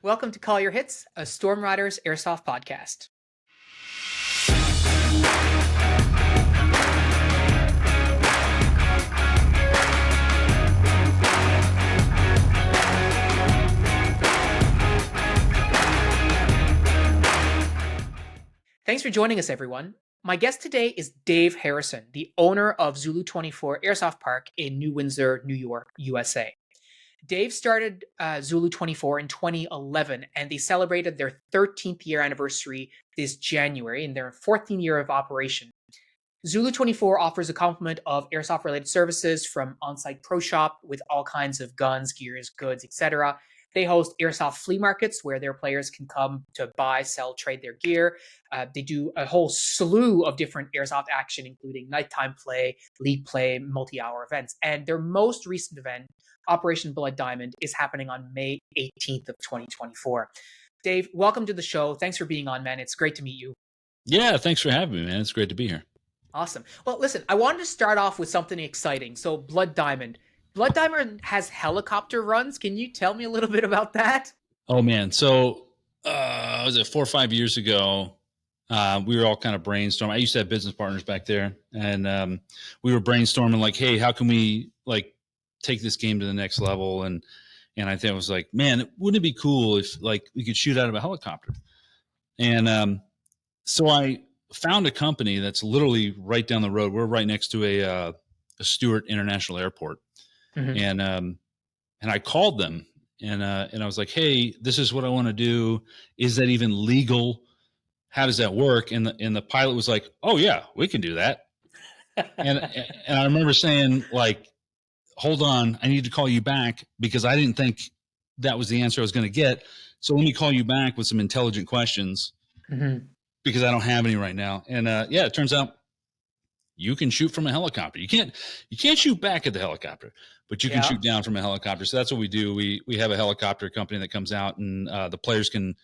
Welcome to Call Your Hits, a Storm Riders Airsoft podcast. Thanks for joining us, everyone. My guest today is Dave Harrison, the owner of Zulu24 Airsoft Park in New Windsor, New York, USA. Dave started Zulu24 in 2011, and they celebrated their 13th year anniversary this January in their 14th year of operation. Zulu24 offers a complement of airsoft-related services from on-site pro shop with all kinds of guns, gears, goods, etc. They host airsoft flea markets where their players can come to buy, sell, trade their gear. They do a whole slew of different airsoft action, including nighttime play, league play, multi-hour events. And their most recent event, Operation Blood Diamond, is happening on May 18th of 2024. Dave, welcome to the show. Thanks for being on, man. It's great to meet you. Yeah, thanks for having me, man. It's great to be here. Awesome. Well, listen, I wanted to start off with something exciting. So Blood Diamond. Blood Diamond has helicopter runs. Can you tell me a little bit about that? Oh, man. So was it 4 or 5 years ago? We were all kind of brainstorming. I used to have business partners back there, and we were brainstorming like, hey, how can we like take this game to the next level? And I think I was like, man, wouldn't it be cool if like we could shoot out of a helicopter? And so I found a company that's literally right down the road. We're right next to a Stewart International Airport. Mm-hmm. And I called them and I was like, hey, this is what I want to do. Is that even legal? How does that work? And the pilot was like, oh yeah, we can do that. and I remember saying like, hold on, I need to call you back because I didn't think that was the answer I was going to get. So let me call you back with some intelligent questions because I don't have any right now. And yeah, it turns out you can shoot from a helicopter. You can't shoot back at the helicopter, but you can shoot down from a helicopter. So that's what we do. We have a helicopter company that comes out, and the players can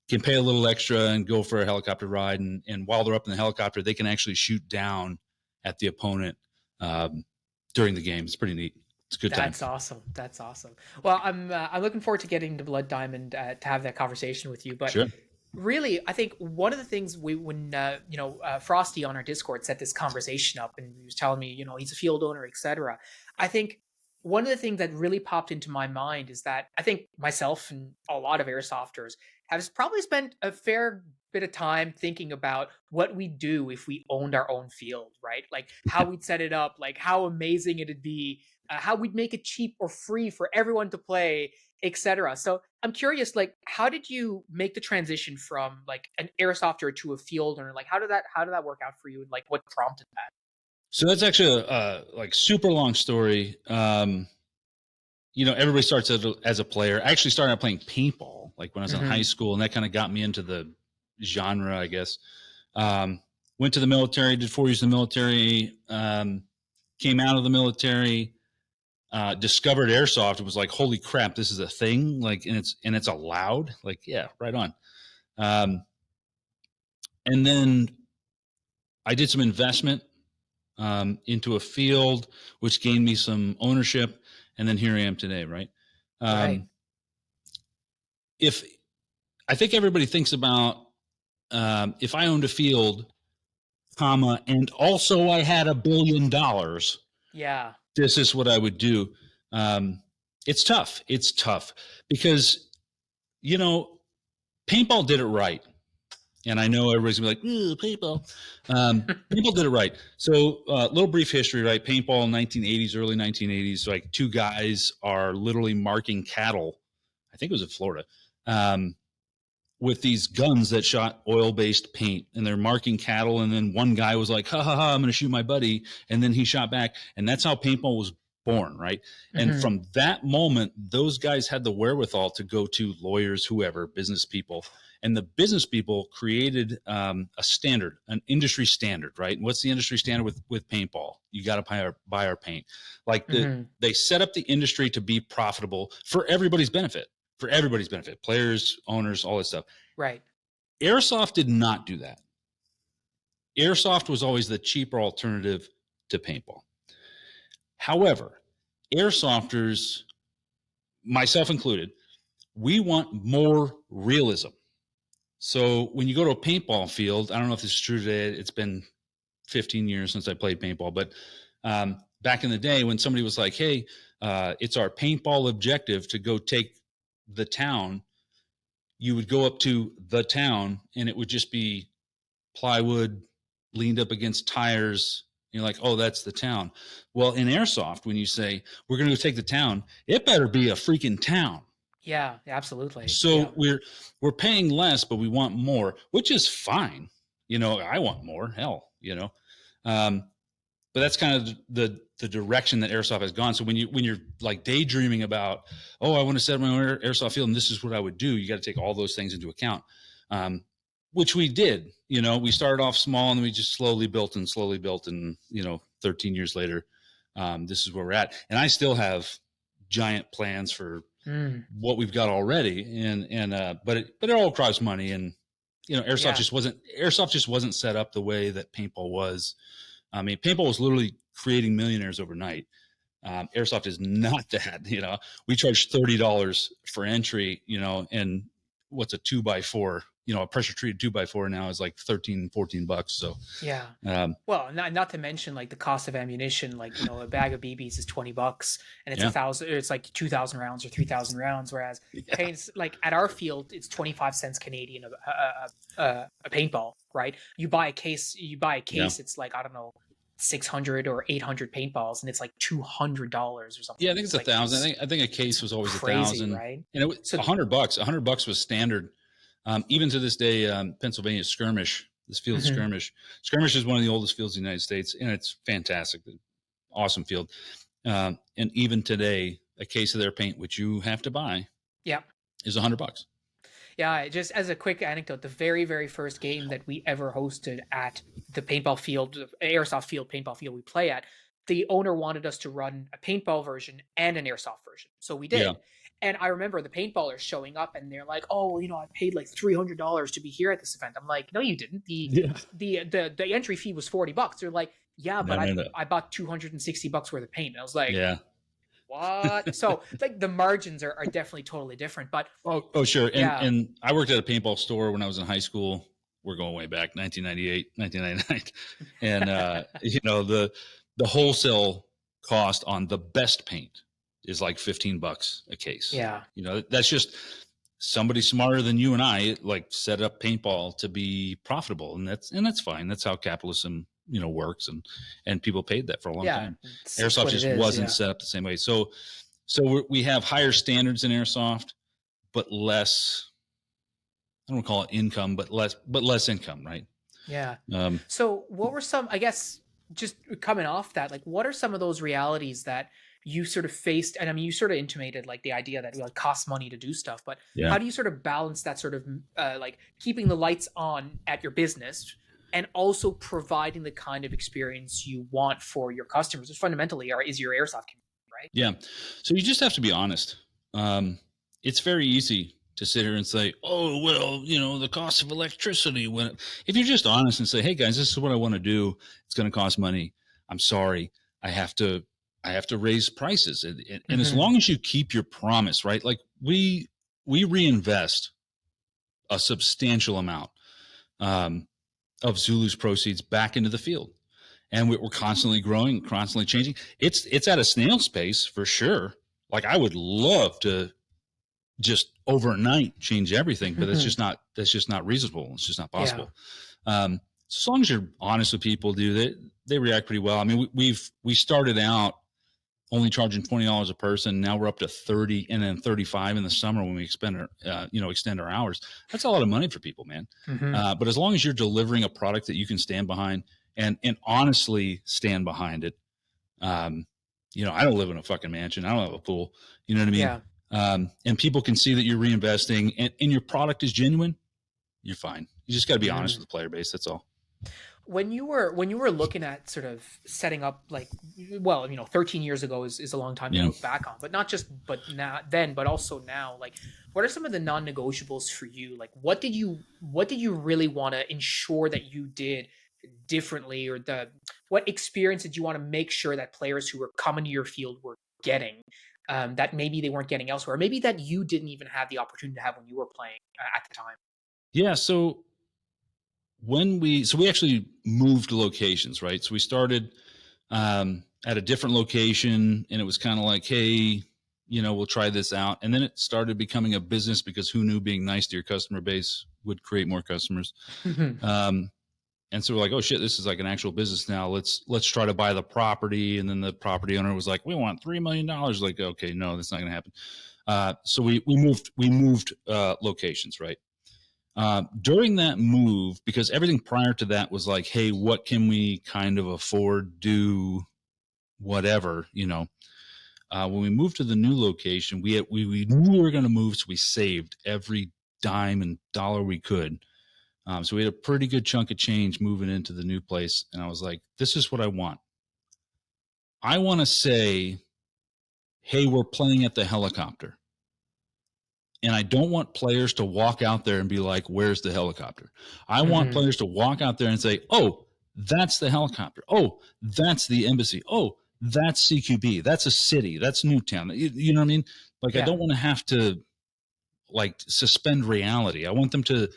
pay a little extra and go for a helicopter ride. And while they're up in the helicopter, they can actually shoot down at the opponent during the game. It's pretty neat. It's a good time. That's awesome. That's awesome. Well, I'm looking forward to getting to Blood Diamond to have that conversation with you. But sure. Really, I think one of the things when Frosty on our Discord set this conversation up, and he was telling me, he's a field owner, etc. I think one of the things that really popped into my mind is that I think myself and a lot of airsofters have probably spent a fair bit of time thinking about what we'd do if we owned our own field, right? Like how we'd set it up, like how amazing it'd be, how we'd make it cheap or free for everyone to play, etc. So I'm curious, like, how did you make the transition from like an airsofter to a field owner? Like, how did that work out for you, and like what prompted that? So that's actually a like super long story. Everybody starts as a player. I actually started out playing paintball, like when I was in high school, and that kind of got me into the genre, I guess. Went to the military, did 4 years in the military, came out of the military, discovered airsoft. It was like, holy crap, this is a thing. Like, and it's allowed. Like, yeah, right on. And then I did some investment into a field, which gained me some ownership. And then here I am today, right? Right. If I think everybody thinks about if I owned a field, and also I had $1 billion. Yeah. This is what I would do. It's tough. It's tough because, paintball did it right. And I know everybody's gonna be like, paintball. Paintball did it right. So little brief history, right? Paintball, 1980s, early 1980s, like two guys are literally marking cattle. I think it was in Florida. With these guns that shot oil-based paint, and they're marking cattle. And then one guy was like, ha, ha, ha, I'm going to shoot my buddy. And then he shot back. And that's how paintball was born, right? And from that moment, those guys had the wherewithal to go to lawyers, whoever, business people. And the business people created a standard, an industry standard, right? And what's the industry standard with paintball? You got to buy our paint. Like they set up the industry to be profitable for everybody's benefit. Players, owners, all that stuff. Right. Airsoft did not do that. Airsoft was always the cheaper alternative to paintball. However, airsofters, myself included, we want more realism. So when you go to a paintball field, I don't know if this is true today. It's been 15 years since I played paintball, but back in the day when somebody was like, hey, it's our paintball objective to go take the town, you would go up to the town and it would just be plywood leaned up against tires. You're like, oh, that's the town. Well, in airsoft, when you say we're going to go take the town, it better be a freaking town. Yeah, absolutely. Yeah. So we're paying less, but we want more, which is fine. I want more. Hell, um, but that's kind of the direction that airsoft has gone. So when you're like daydreaming about, oh, I want to set up my own airsoft field and this is what I would do, you got to take all those things into account, which we did. We started off small and we just slowly built and 13 years later, this is where we're at. And I still have giant plans for what we've got already, but it all costs money, and airsoft just wasn't set up the way that paintball was. I mean, paintball was literally creating millionaires overnight. Airsoft is not that. We charge $30 for entry. And what's a 2x4? A pressure treated 2x4 now is like $13-14. So yeah. Well, not to mention like the cost of ammunition. Like a bag of BBs is $20, and it's 1,000. It's like 2,000 rounds or 3,000 rounds. Whereas paints, like at our field, it's 25 cents Canadian a paintball. Right? You buy a case. It's like, I don't know, 600 or 800 paintballs, and it's like $200 or something. Yeah, I think it's 1,000. I think a case was always crazy, 1,000, right? And it was $100. $100 was standard. Even to this day, Pennsylvania skirmish, this field skirmish is one of the oldest fields in the United States, and it's fantastic, awesome field. And even today, a case of their paint, which you have to buy, is $100. Yeah, just as a quick anecdote, the very, very first game that we ever hosted at the paintball field, airsoft field, paintball field we play at, the owner wanted us to run a paintball version and an airsoft version. So we did. Yeah. And I remember the paintballers showing up and they're like, oh, well, I paid like $300 to be here at this event. I'm like, no, you didn't. The entry fee was $40. They're like, yeah, but I bought $260 worth of paint. And I was like, what? So like the margins are definitely totally different, but oh sure. And I worked at a paintball store when I was in high school. We're going way back, 1998, 1999. And the wholesale cost on the best paint is like $15 a case. Yeah. That's just somebody smarter than you and I like set up paintball to be profitable. And that's fine. That's how capitalism works, and people paid that for a long time. Airsoft just wasn't set up the same way. So we have higher standards in airsoft, but less, I don't want to call it income, but less income, right? Yeah. So what were some, I guess, just coming off that, like, what are some of those realities that you sort of faced? And I mean, you sort of intimated like the idea that it costs money to do stuff, but how do you sort of balance that sort of like keeping the lights on at your business and also providing the kind of experience you want for your customers, which fundamentally is your airsoft community, right? Yeah. So you just have to be honest. It's very easy to sit here and say, oh, well, the cost of electricity. If you're just honest and say, hey guys, this is what I want to do, it's going to cost money. I'm sorry. I have to raise prices. And as long as you keep your promise, right? Like we reinvest a substantial amount of Zulu's proceeds back into the field. And we're constantly growing, constantly changing. It's at a snail's pace for sure. Like I would love to just overnight change everything, but that's just not reasonable. It's just not possible. So as long as you're honest with people, they react pretty well. I mean, we started out only charging $20 a person. Now we're up to 30 and then 35 in the summer when we extend our hours. That's a lot of money for people, man. But as long as you're delivering a product that you can stand behind and honestly stand behind it, I don't live in a fucking mansion. I don't have a pool. You know what I mean? Yeah. And people can see that you're reinvesting and your product is genuine. You're fine. You just got to be honest with the player base. That's all. When you were looking at sort of setting up, like, well, 13 years ago is a long time to look back on, but not just, but now then, but also now, like, what are some of the non-negotiables for you? Like, what did you really want to ensure that you did differently, or what experience did you want to make sure that players who were coming to your field were getting? that maybe they weren't getting elsewhere, maybe that you didn't even have the opportunity to have when you were playing at the time? Yeah. So we actually moved locations, right? So we started at a different location, and it was kind of like, hey, we'll try this out. And then it started becoming a business because who knew being nice to your customer base would create more customers. Um, and so we're like, oh shit, this is like an actual business now. Let's try to buy the property. And then the property owner was like, we want $3 million. Like, okay, no, that's not going to happen. So we moved locations, right? During that move, because everything prior to that was like, hey, what can we kind of afford, do whatever, when we moved to the new location, we knew we were going to move, so we saved every dime and dollar we could. So we had a pretty good chunk of change moving into the new place, and I was like, this is what I want. I want to say, hey, we're playing at the helicopter. And I don't want players to walk out there and be like, where's the helicopter? I want players to walk out there and say, oh, that's the helicopter. Oh, that's the embassy. Oh, that's CQB. That's a city. That's Newtown. You know what I mean? Like, I Yeah. don't want to have to like suspend reality. I want them to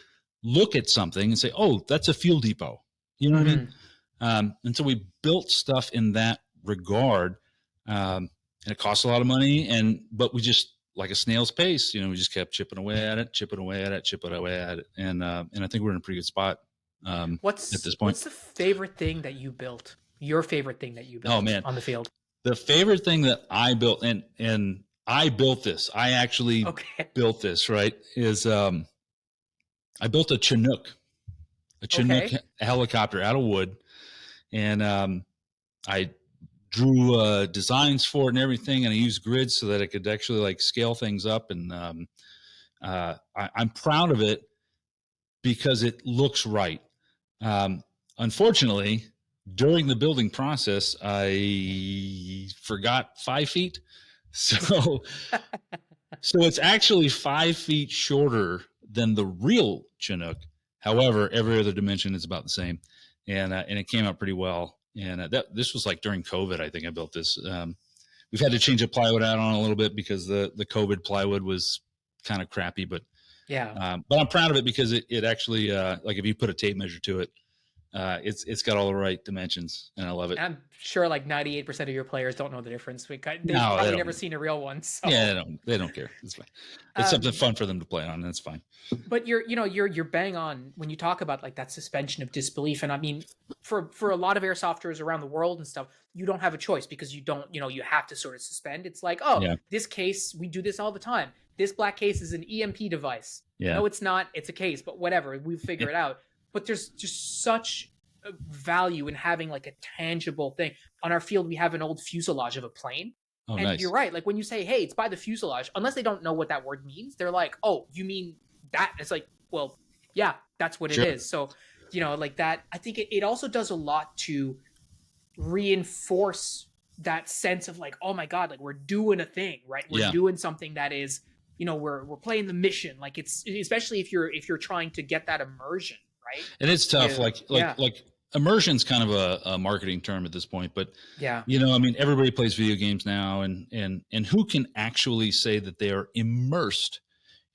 look at something and say, oh, that's a fuel depot. You know what I mean? And so we built stuff in that regard. And it costs a lot of money, but we just, like a snail's pace, we just kept chipping away at it, and I think we're in a pretty good spot at this point. What's the favorite thing that you built? Your favorite thing that you Oh built man, on the field? the favorite thing that I built, and I built this. I actually Okay. built this. Right? Is I built a Chinook Okay. helicopter out of wood, and I drew designs for it and everything, and I used grids so that I could actually like scale things up. And I'm proud of it because it looks right. Unfortunately, during the building process, I forgot 5 feet, so it's actually 5 feet shorter than the real Chinook. However, every other dimension is about the same, and it came out pretty well. And this was like during COVID. I think I built this. We've had to change the plywood out on a little bit because the COVID plywood was kind of crappy, Yeah. but I'm proud of it because it actually like if you put a tape measure to it, it's got all the right dimensions, and I love it. I'm sure like 98% of your players don't know the difference. They've No, they probably never don't. seen a real one. So, Yeah, they don't care. It's fine. It's something um, fun for them to play on. That's fine. but you're bang on when you talk about like that suspension of disbelief. And I mean, for a lot of airsofters around the world and stuff, you don't have a choice because you don't, you have to sort of suspend. It's like, oh, Yeah, this case, we do this all the time. This black case is an EMP device. yeah, No, it's not. It's a case, but whatever. We figure it out. But there's just such a value in having like a tangible thing. On our field, we have an old fuselage of a plane. Oh, And you're nice. right. Like when you say, hey, it's by the fuselage, unless they don't know what that word means, they're like, oh, you mean that? It's like, well, yeah, that's what it Sure. is. So, like that, I think it also does a lot to reinforce that sense of like, oh my God, like we're doing a thing, right? We're Yeah, doing something that is, we're playing the mission. Like it's, especially if you're trying to get that immersion, right? and it's tough. With, yeah, Like immersion's kind of a marketing term at this point, but yeah, I mean, everybody plays video games now, and who can actually say that they are immersed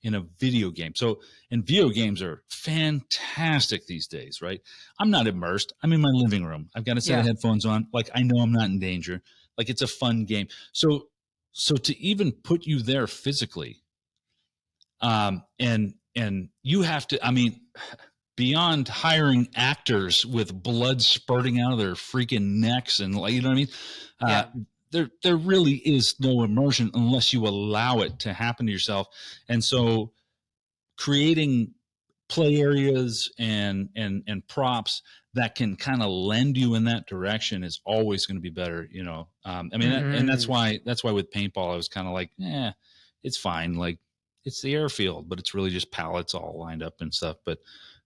in a video game? So, and video games are fantastic these days, right? I'm not immersed. I'm in my living room. I've got a set of yeah, headphones on. Like, I know I'm not in danger. Like, it's a fun game. So to even put you there physically, and you have to, I mean, beyond hiring actors with blood spurting out of their freaking necks and like, you know what I mean? Uh, yeah. there really is no immersion unless you allow it to happen to yourself. And so creating play areas and props that can kind of lend you in that direction is always going to be better. I mean, and Mm-hmm. that's why with paintball, I was kind of like, it's fine. Like it's the airfield, but it's really just pallets all lined up and stuff. But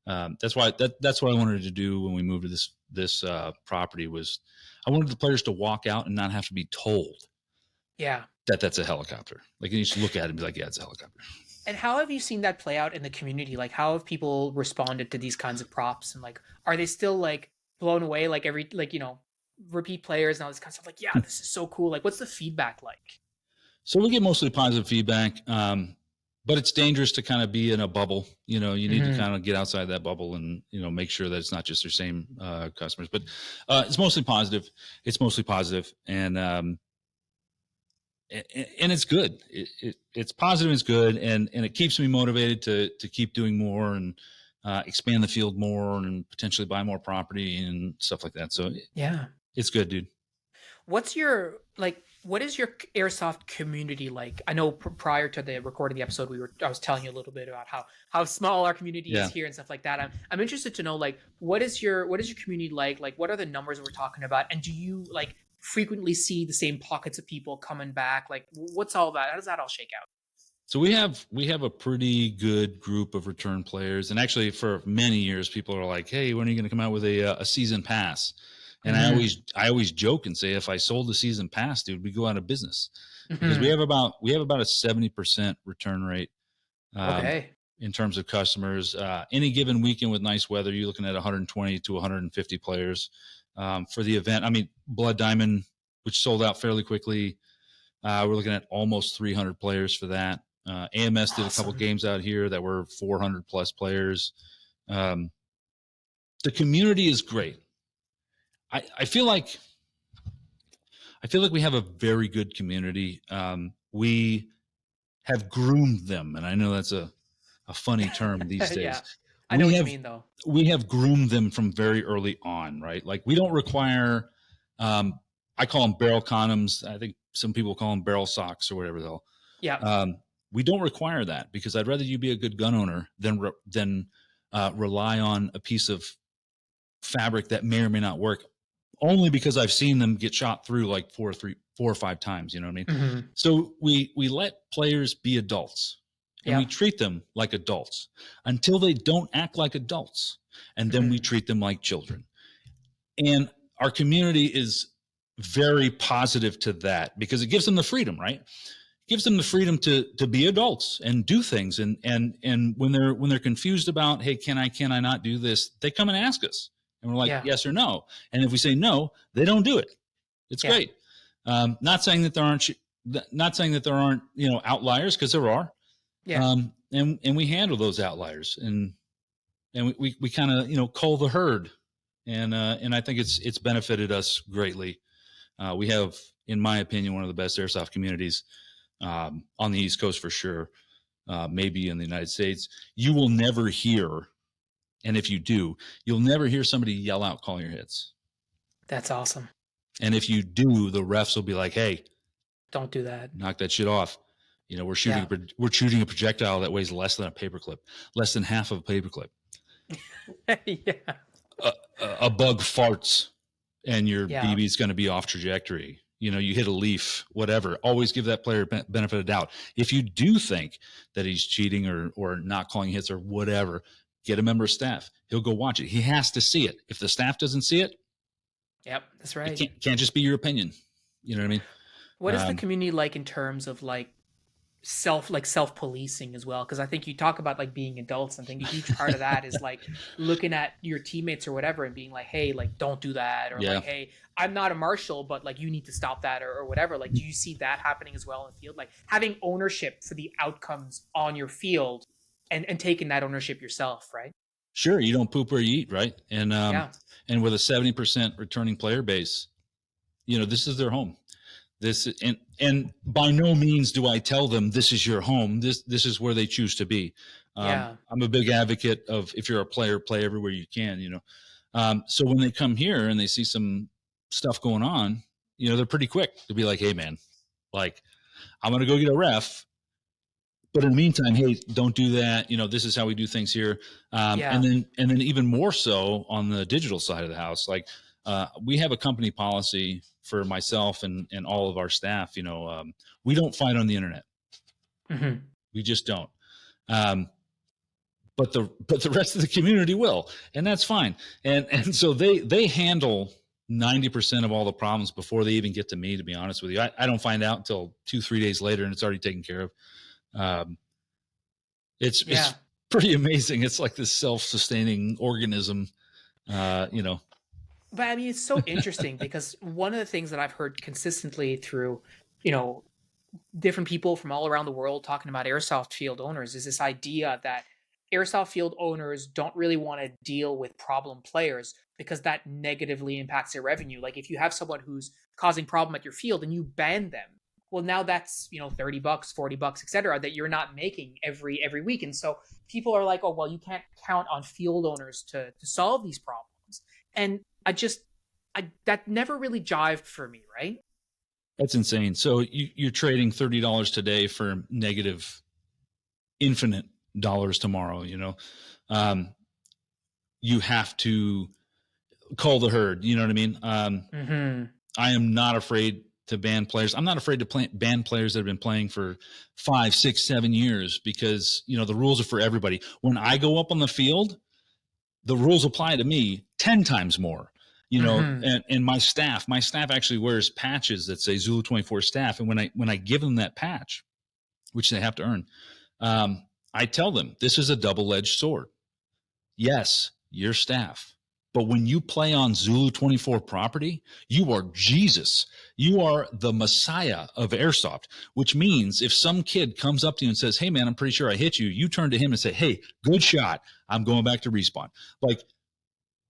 that's what I wanted to do when we moved to this property was I wanted the players to walk out and not have to be told Yeah. that that's a helicopter. Like you just look at it and be like, yeah, it's a helicopter. And how have you seen that play out in the community? Like, how have people responded to these kinds of props? And like, are they still like blown away? Like repeat players and all this kind of stuff. Like, yeah, this is so cool. Like, what's the feedback like? So we get mostly positive feedback, but it's dangerous to kind of be in a bubble. You know, you need to Hmm. kind of get outside that bubble and, you know, make sure that it's not just your same customers. But it's mostly positive. It's mostly positive, and it's good. It's positive. It's good, and it keeps me motivated to keep doing more and expand the field more and potentially buy more property and stuff like that. So Yeah. it's good, dude. What's your like? What is your airsoft community like? I know prior to the recording the episode, I was telling you a little bit about how small our community is Yeah. here and stuff like that. I'm interested to know like what is your community like? Like what are the numbers we're talking about? And do you like frequently see the same pockets of people coming back? Like what's all that? How does that all shake out? So we have a pretty good group of return players, and actually for many years, people are like, "Hey, when are you going to come out with a season pass?" And Mm-hmm. I always joke and say, if I sold the season pass, dude, we go out of business because we Mm-hmm. have about a 70% return rate um, Okay. in terms of customers. Any given weekend with nice weather, you're looking at 120 to 150 players for the event. I mean, Blood Diamond, which sold out fairly quickly, we're looking at almost 300 players for that. AMS did a couple Awesome. games out here that were 400 plus players. Um, the community is great. I, I feel like I feel like we have a very good community. We have groomed them, and I know that's a funny term these Yeah. days. I know We what you have mean though. we have groomed them from very early on, right? Like we don't require. Um, I call them barrel condoms. I think some people call them barrel socks or whatever they'll. Yeah. We don't require that because I'd rather you be a good gun owner than rely on a piece of fabric that may or may not work. Only because I've seen them get shot through like four or five times. You know what I mean? Mm-hmm. So we let players be adults, and we Yeah. treat them like adults until they don't act like adults, and then we Mm-hmm. treat them like children. And our community is very positive to that because it gives them the freedom, right? It gives them the freedom to be adults and do things. And when they're confused about, hey, can I not do this? They come and ask us, and we're like, Yeah. yes or no. And if we say no, they don't do it. It's Yeah. great. Not saying that there aren't outliers, because there are. Yeah. And we handle those outliers, and we kind of cull the herd, and I think it's benefited us greatly. We have, in my opinion, one of the best airsoft communities on the East Coast for sure. Maybe in the United States, you will never hear, and if you do, you'll never hear somebody yell out call your hits. That's awesome. And if you do, the refs will be like, "Hey, Don't do that. knock that shit off." Yeah. We're shooting a projectile that weighs less than a paperclip, less than half of a paperclip. Yeah. A bug farts and your Yeah. BB is going to be off trajectory. You hit a leaf, whatever. Always give that player benefit of doubt. If you do think that he's cheating or not calling hits or whatever, get a member of staff. He'll go watch it. He has to see it. If the staff doesn't see it, Yep. That's it right. can't just be your opinion. You know what I mean? What is the Um, community like in terms of self policing as well? Because I think you talk about like being adults, and I think a huge part of that is like looking at your teammates or whatever and being like, hey, like don't do that, or yeah. like, hey, I'm not a marshal, but like you need to stop that, or whatever. Like, do you see that happening as well in the field? Like having ownership for the outcomes on your field and taking that ownership yourself, right? Sure, you don't poop where you eat, right? Yeah. And with a 70% returning player base, this is their home. This and by no means do I tell them this is your home. This is where they choose to be. Yeah. I'm a big advocate of, if you're a player, play everywhere you can. So when they come here and they see some stuff going on, they're pretty quick to be like, "Hey, man, like I'm gonna go get a ref, but in the meantime, hey, don't do that. This is how we do things here." Yeah. And then even more so on the digital side of the house, like we have a company policy for myself and all of our staff. We don't fight on the internet. Hmm. We just don't. Um, but the rest of the community will, and that's fine. And so they handle 90% of all the problems before they even get to me. To be honest with you, I don't find out until 2-3 days later, and it's already taken care of. Um, it's Yeah. pretty amazing. It's like this self-sustaining organism. Uh, you know, But I mean, it's so interesting because one of the things that I've heard consistently through, you know, different people from all around the world talking about airsoft field owners is this idea that airsoft field owners don't really want to deal with problem players because that negatively impacts their revenue. Like if you have someone who's causing problem at your field and you ban them, well now that's, 30 bucks, 40 bucks, etc., that you're not making every week. And so people are like, oh well, you can't count on field owners to solve these problems. And I that never really jived for me, right? That's insane. So you're trading $30 today for negative infinite dollars tomorrow. Um, you have to call the herd. You know what I mean? Mm-hmm. I am not afraid to ban players. I'm not afraid to ban players that have been playing for 5, 6, 7 years because the rules are for everybody. When I go up on the field, the rules apply to me 10 times more. Mm-hmm. And my staff actually wears patches that say Zulu24 staff. And when I give them that patch, which they have to earn, I tell them this is a double-edged sword. Yes, you're staff. But when you play on Zulu24 property, you are Jesus. You are the Messiah of airsoft, which means if some kid comes up to you and says, hey, man, I'm pretty sure I hit you, you turn to him and say, hey, good shot. I'm going back to respawn. Like,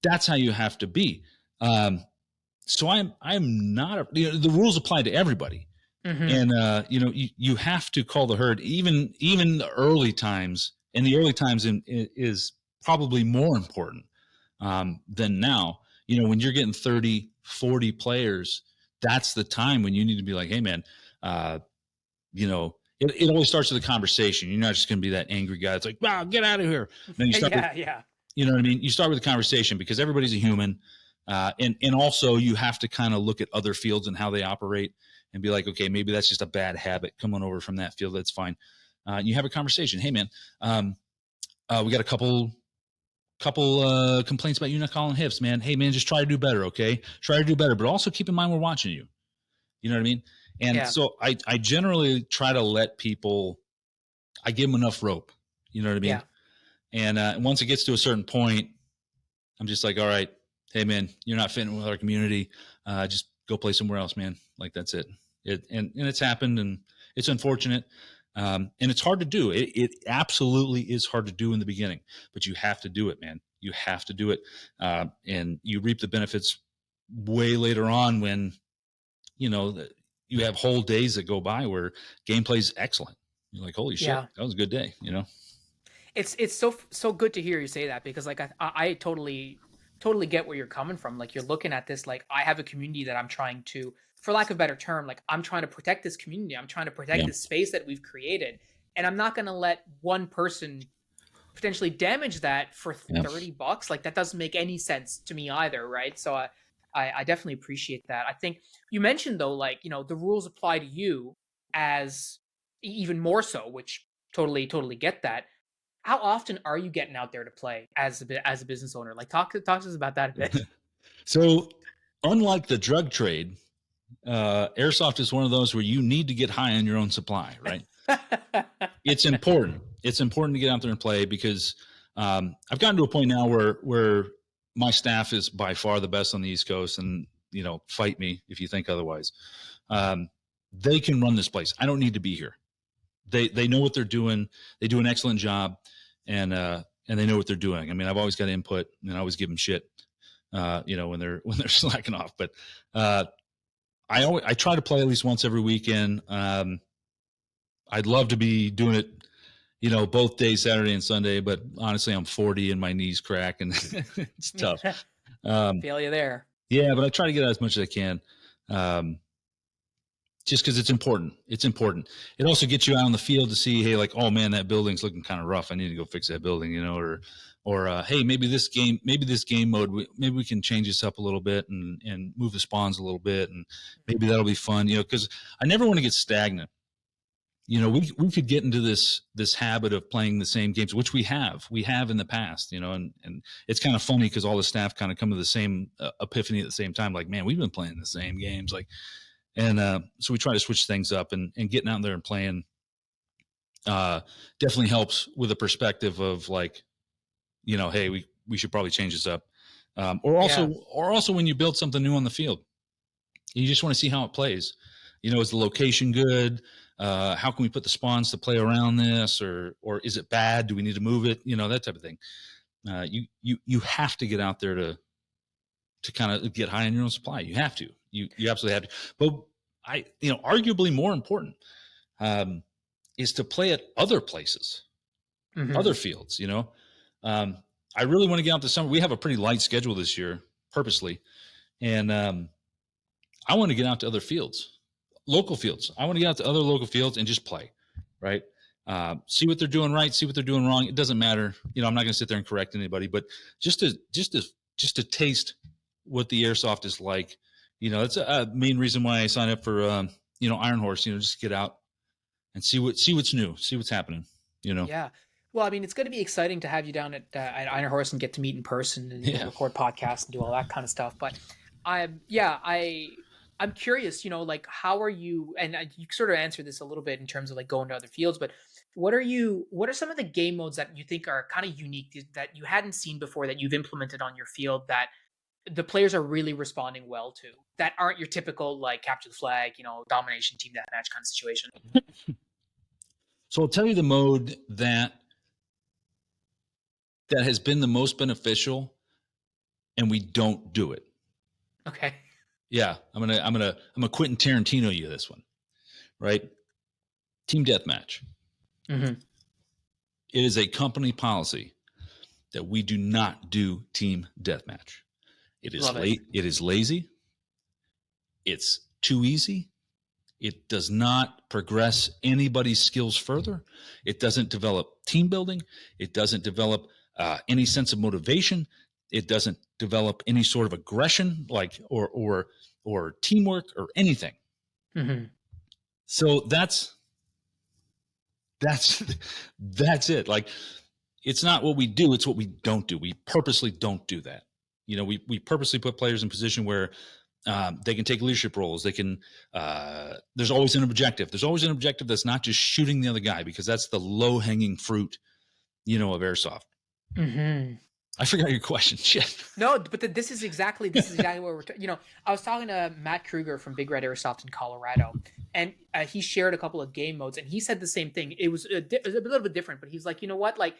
that's how you have to be. So I'm not the rules apply to everybody. Mm-hmm. And you have to call the herd, even the early times, and the early times is probably more important than now. When you're getting 30, 40 players, that's the time when you need to be like, hey man, it always starts with a conversation. You're not just going to be that angry guy that's like, wow, get out of here. Then you start with, Yeah. you know what I mean? You start with a conversation because everybody's a human. And also you have to kind of look at other fields and how they operate and be like, okay, maybe that's just a bad habit. Come on over from that field. That's fine. You have a conversation. Hey man, we got a couple complaints about you not calling hips, man. Hey man, just try to do better. Okay. Try to do better, but also keep in mind, we're watching you. You know what I mean? And Yeah. so I generally try to let people, I give them enough rope. You know what I mean? Yeah. And once it gets to a certain point, I'm just like, all right, hey man, you're not fitting with our community. Just go play somewhere else, man. Like that's it. And it's happened, and it's unfortunate, and it's hard to do. It absolutely is hard to do in the beginning, but you have to do it, man. You have to do it, and you reap the benefits way later on when you have whole days that go by where gameplay is excellent. You're like, holy shit, Yeah. that was a good day. It's so good to hear you say that, because like I totally get where you're coming from. Like you're looking at this like, I have a community that I'm trying to, for lack of a better term, like I'm trying to protect this community. I'm trying to protect Yeah. this space that we've created, and I'm not going to let one person potentially damage that for Yeah. 30 bucks. Like that doesn't make any sense to me either, right? So I definitely appreciate that. I think you mentioned though, like, the rules apply to you as even more so, which totally get that. How often are you getting out there to play as a business owner? Like talk to us about that a bit. So, unlike the drug trade, airsoft is one of those where you need to get high on your own supply, right? It's important. It's important to get out there and play because I've gotten to a point now where my staff is by far the best on the East Coast, and fight me if you think otherwise. They can run this place. I don't need to be here. They know what they're doing. They do an excellent job, and they know what they're doing. I mean, I've always got input, and I always give them shit, when they're slacking off. But I try to play at least once every weekend. I'd love to be doing it, both days, Saturday and Sunday. But honestly, I'm 40 and my knees crack, and it's tough. Feel you there. Yeah, but I try to get out as much as I can. Just because it's important. It's important. It also gets you out on the field to see, hey, like, oh man, that building's looking kind of rough. I need to go fix that building, or hey, maybe this game mode, maybe we can change this up a little bit and move the spawns a little bit, and maybe that'll be fun, because I never want to get stagnant. We could get into this habit of playing the same games, which we have in the past, and it's kind of funny because all the staff kind of come to the same epiphany at the same time. Like, man, we've been playing the same games, like. And so we try to switch things up, and getting out there and playing definitely helps with a perspective of like, hey, we should probably change this up. Or also when you build something new on the field, you just want to see how it plays. Is the location good? How can we put the spawns to play around this, or is it bad? Do we need to move it? That type of thing. You have to get out there to kind of get high on your own supply. You have to. You absolutely have to. But arguably more important is to play at other places, other fields. I really want to get out this summer. We have a pretty light schedule this year, purposely, and I want to get out to other fields, local fields. I want to get out to other local fields and just play, right? See what they're doing right, see what they're doing wrong. It doesn't matter. I'm not going to sit there and correct anybody, but just to taste what the airsoft is like. That's a main reason why I signed up for Iron Horse. Just get out and see what's new, see what's happening. Yeah. Well, I mean, it's going to be exciting to have you down at Iron Horse and get to meet in person and record podcasts and do all that kind of stuff. But I'm curious, like, how are you? And you sort of answered this a little bit in terms of like going to other fields, but what are some of the game modes that you think are kind of unique that you hadn't seen before that you've implemented on your field that the players are really responding well to, that aren't your typical like capture the flag, domination, team deathmatch kind of situation? So I'll tell you the mode that has been the most beneficial, and we don't do it. Okay. Yeah, I'm gonna Quentin Tarantino you this one, right? Team deathmatch. Mm-hmm. It is a company policy that we do not do team deathmatch. It is late. It is lazy. It's too easy. It does not progress anybody's skills further. It doesn't develop team building. It doesn't develop any sense of motivation. It doesn't develop any sort of aggression, like or teamwork or anything. Mm-hmm. So that's it. Like, it's not what we do; it's what we don't do. We purposely don't do that. We purposely put players in position where they can take leadership roles. They can. There's always an objective. There's always an objective that's not just shooting the other guy, because that's the low hanging fruit, of airsoft. Mm-hmm. I forgot your question. Shit. No, but this is exactly what we're. I was talking to Matt Kruger from Big Red Airsoft in Colorado, and he shared a couple of game modes, and he said the same thing. It was a little bit different, but he's like, you know what? Like,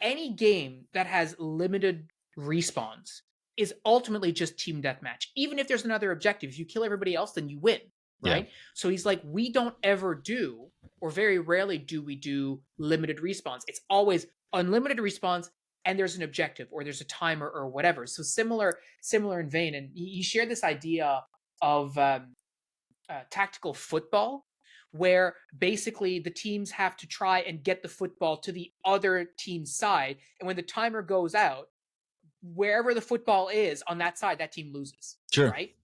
any game that has limited respawns is ultimately just team deathmatch. Even if there's another objective, if you kill everybody else, then you win, right? Yeah. So he's like, we don't ever do, or very rarely do we do limited respawns. It's always unlimited respawns, and there's an objective or there's a timer or whatever. So similar in vein. And he shared this idea of tactical football, where basically the teams have to try and get the football to the other team's side. And when the timer goes out, wherever the football is on that side, that team loses. Sure. Right?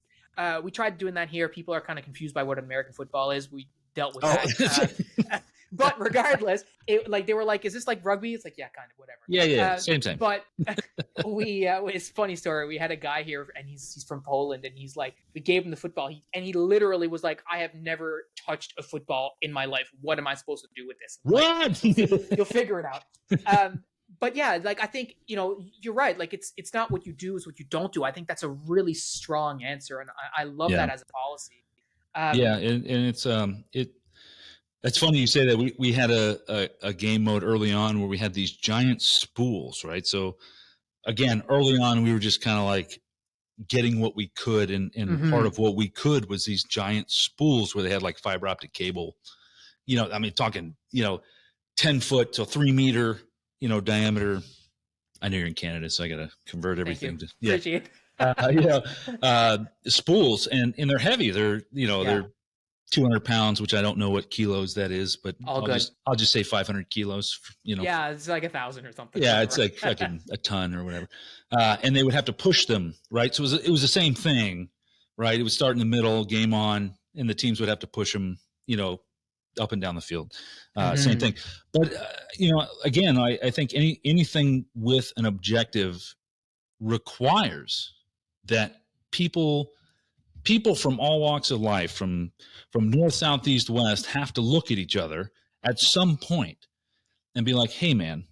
We tried doing that here. People are kind of confused by what American football is. We dealt with that. But regardless, they were like, is this like rugby? It's like, yeah, kind of, whatever. Yeah. Same. But it's a funny story. We had a guy here, and he's from Poland, and he's like, we gave him the football, and he literally was like, I have never touched a football in my life. What am I supposed to do with this? What? Like, you'll figure it out. But yeah, like, I think, you're right. Like, it's not what you do, is what you don't do. I think that's a really strong answer, and I love that as a policy. And it's funny you say that. We had a game mode early on where we had these giant spools, right? So again, early on, we were just kind of like getting what we could, and mm-hmm. part of what we could was these giant spools where they had like fiber optic cable. Talking 10 foot to 3 meter diameter. I know you're in Canada, so I got to convert everything. Appreciate it. Spools, and they're heavy. They're they're 200 pounds, which I don't know what kilos that is, but I'll just say 500 kilos. Yeah, it's like 1,000 or something. Yeah, it's like fucking a ton or whatever. And they would have to push them, right? So it was the same thing, right? It would start in the middle, game on, and the teams would have to push them, up and down the field. Mm-hmm. Same thing. But again, I think anything with an objective requires that people from all walks of life, from north, south, east, west, have to look at each other at some point and be like, hey man,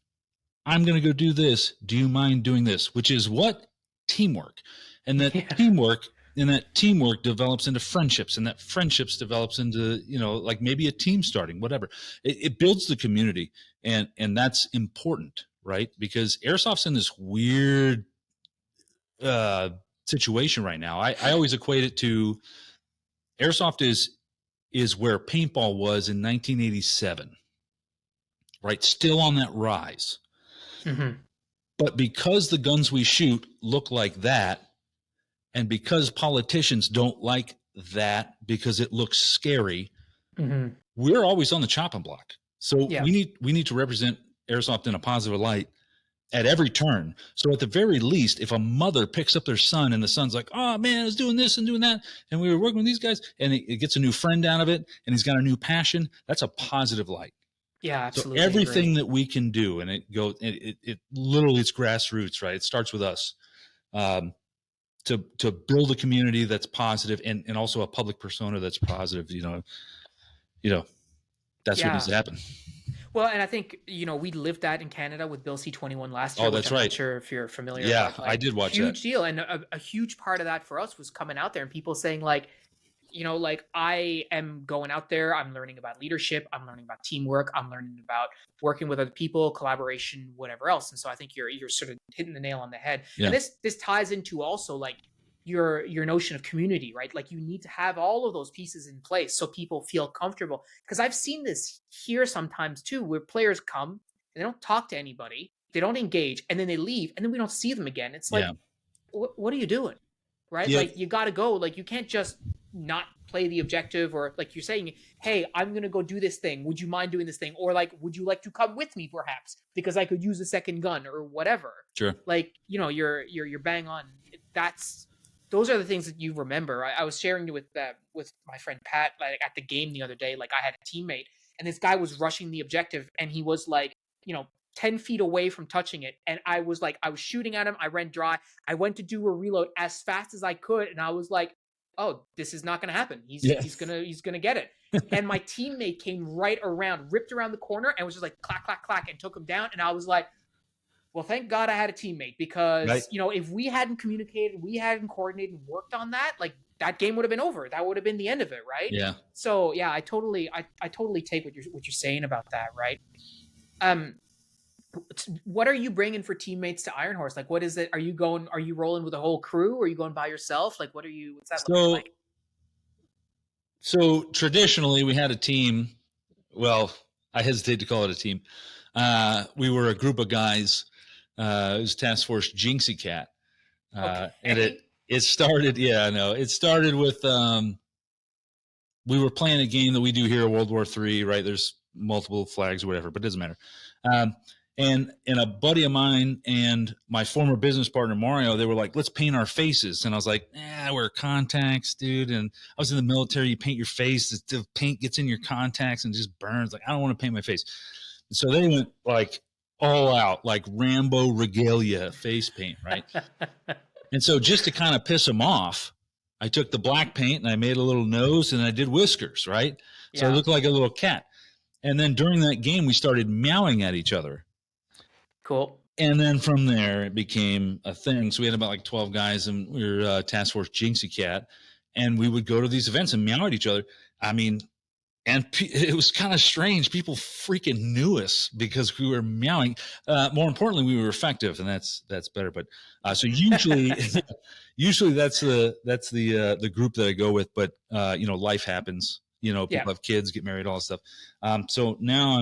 I'm going to go do this. Do you mind doing this? Which is what teamwork. And that teamwork that teamwork develops into friendships, and that friendships develops into, like maybe a team starting, whatever. It builds the community, and that's important, right? Because airsoft's in this weird situation right now. I always equate it to airsoft is where paintball was in 1987, right? Still on that rise. Mm-hmm. But because the guns we shoot look like that, and because politicians don't like that because it looks scary, Mm-hmm. we're always on the chopping block. So Yeah. we need to represent airsoft in a positive light at every turn. So at the very least, if a mother picks up their son and the son's like, oh man, I was doing this and doing that, and we were working with these guys, and it gets a new friend out of it, and he's got a new passion, that's a positive light. Yeah, So absolutely. everything agree. that we can do, and it literally, it's grassroots, right? It starts with us. To build a community that's positive, and also a public persona that's positive, that's what needs to Yeah. happen. Well, and I think, we lived that in Canada with Bill C-21 last year, Oh, which that's I'm not right. sure if you're familiar, Yeah, but I like did watch that. huge deal. And a huge part of that for us was coming out there and people saying like, like I am going out there, I'm learning about leadership, I'm learning about teamwork, I'm learning about working with other people, collaboration, whatever else. And so I think you're sort of hitting the nail on the head. Yeah. And this ties into also like your notion of community, right? Like you need to have all of those pieces in place so people feel comfortable. Because I've seen this here sometimes too, where players come and they don't talk to anybody, they don't engage, and then they leave, and then we don't see them again. It's like, Yeah. what are you doing? Right? Yeah. Like you got to go. Like you can't just not play the objective, or like you're saying, hey, I'm gonna go do this thing. Would you mind doing this thing? Or like, would you like to come with me, perhaps, because I could use a second gun or whatever. Sure. Like you're bang on. Those are the things that you remember. I was sharing with my friend Pat, like at the game the other day. Like I had a teammate, and this guy was rushing the objective, and he was like, 10 feet away from touching it. And I was shooting at him. I ran dry. I went to do a reload as fast as I could. And I was like, oh, this is not going to happen. He's going to get it. And my teammate came right around, ripped around the corner, and was just like, clack, clack, clack, and took him down. And I was like, well, thank God I had a teammate, because, right. If we hadn't communicated, we hadn't coordinated and worked on that, like that game would have been over. That would have been the end of it. Right. Yeah. So yeah, I totally take what you're saying about that. Right. What are you bringing for teammates to Iron Horse? Like, what is it? Are you rolling with a whole crew, or are you going by yourself? Like, what's that looking like? So traditionally we had a team. Well, I hesitate to call it a team. We were a group of guys. It was Task Force Jinxie Cat. Okay. And it started. Yeah, I know. It started with, we were playing a game that we do here at World War III, right? There's multiple flags or whatever, but it doesn't matter. And a buddy of mine and my former business partner, Mario, they were like, let's paint our faces. And I was like, I wear contacts, dude. And I was in the military. You paint your face. The paint gets in your contacts and just burns. Like, I don't want to paint my face. And so they went like all out, like Rambo regalia face paint, right? And so just to kind of piss them off, I took the black paint and I made a little nose and I did whiskers, right? So I looked like a little cat. And then during that game, we started meowing at each other. Cool. And then from there, it became a thing. So we had about like 12 guys, and we were Task Force Jinxie Cat. And we would go to these events and meow at each other. I mean, and it was kind of strange. People freaking knew us because we were meowing. More importantly, we were effective, and that's better. But so usually that's the group that I go with. But life happens. People have kids, get married, all that stuff. So now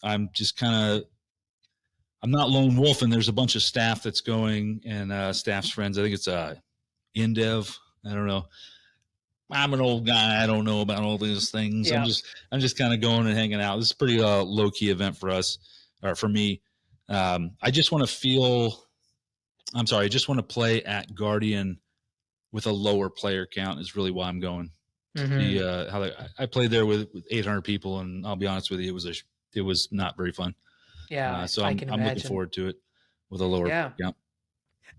I'm just kind of, I'm not lone wolf, and there's a bunch of staff that's going, and staff's friends. I think it's InDev. I don't know. I'm an old guy. I don't know about all these things. Yeah. I'm just kind of going and hanging out. This is a pretty low key event for us, or for me. I just want to play at Guardian with a lower player count is really why I'm going. Mm-hmm. I played there with 800 people, and I'll be honest with you, it was not very fun. Yeah. So I'm looking forward to it with a lower player count.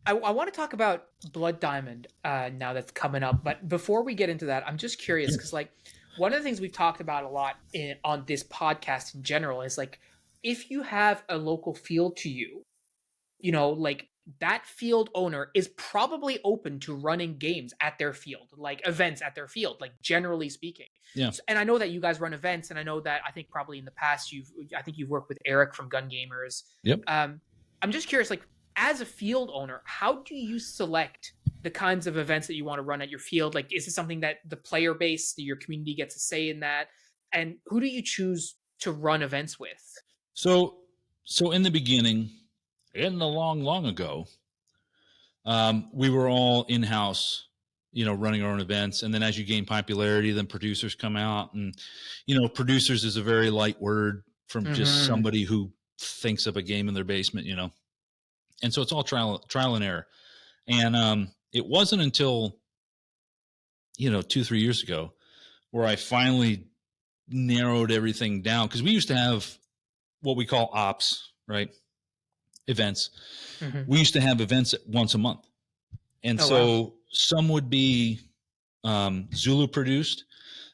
I want to talk about Blood Diamond now that's coming up. But before we get into that, I'm just curious because, like, one of the things we've talked about a lot on this podcast in general is, like, if you have a local feel to you, like, that field owner is probably open to running games at their field, like events at their field, like generally speaking. Yeah. So, and I know that you guys run events, and I know that I think probably in the past I think you've worked with Eric from Gun Gamers. Yep. I'm just curious, like as a field owner, how do you select the kinds of events that you want to run at your field? Like, is it something that the player base, your community gets a say in that? And who do you choose to run events with? So in the beginning, in the long ago, we were all in house, running our own events. And then as you gain popularity, then producers come out, and producers is a very light word from just Mm-hmm. somebody who thinks up a game in their basement, and so it's all trial and error. And it wasn't until 2-3 years ago where I finally narrowed everything down, because we used to have what we call ops, right? Events. Mm-hmm. We used to have events once a month, and Oh, so wow. some would be Zulu produced,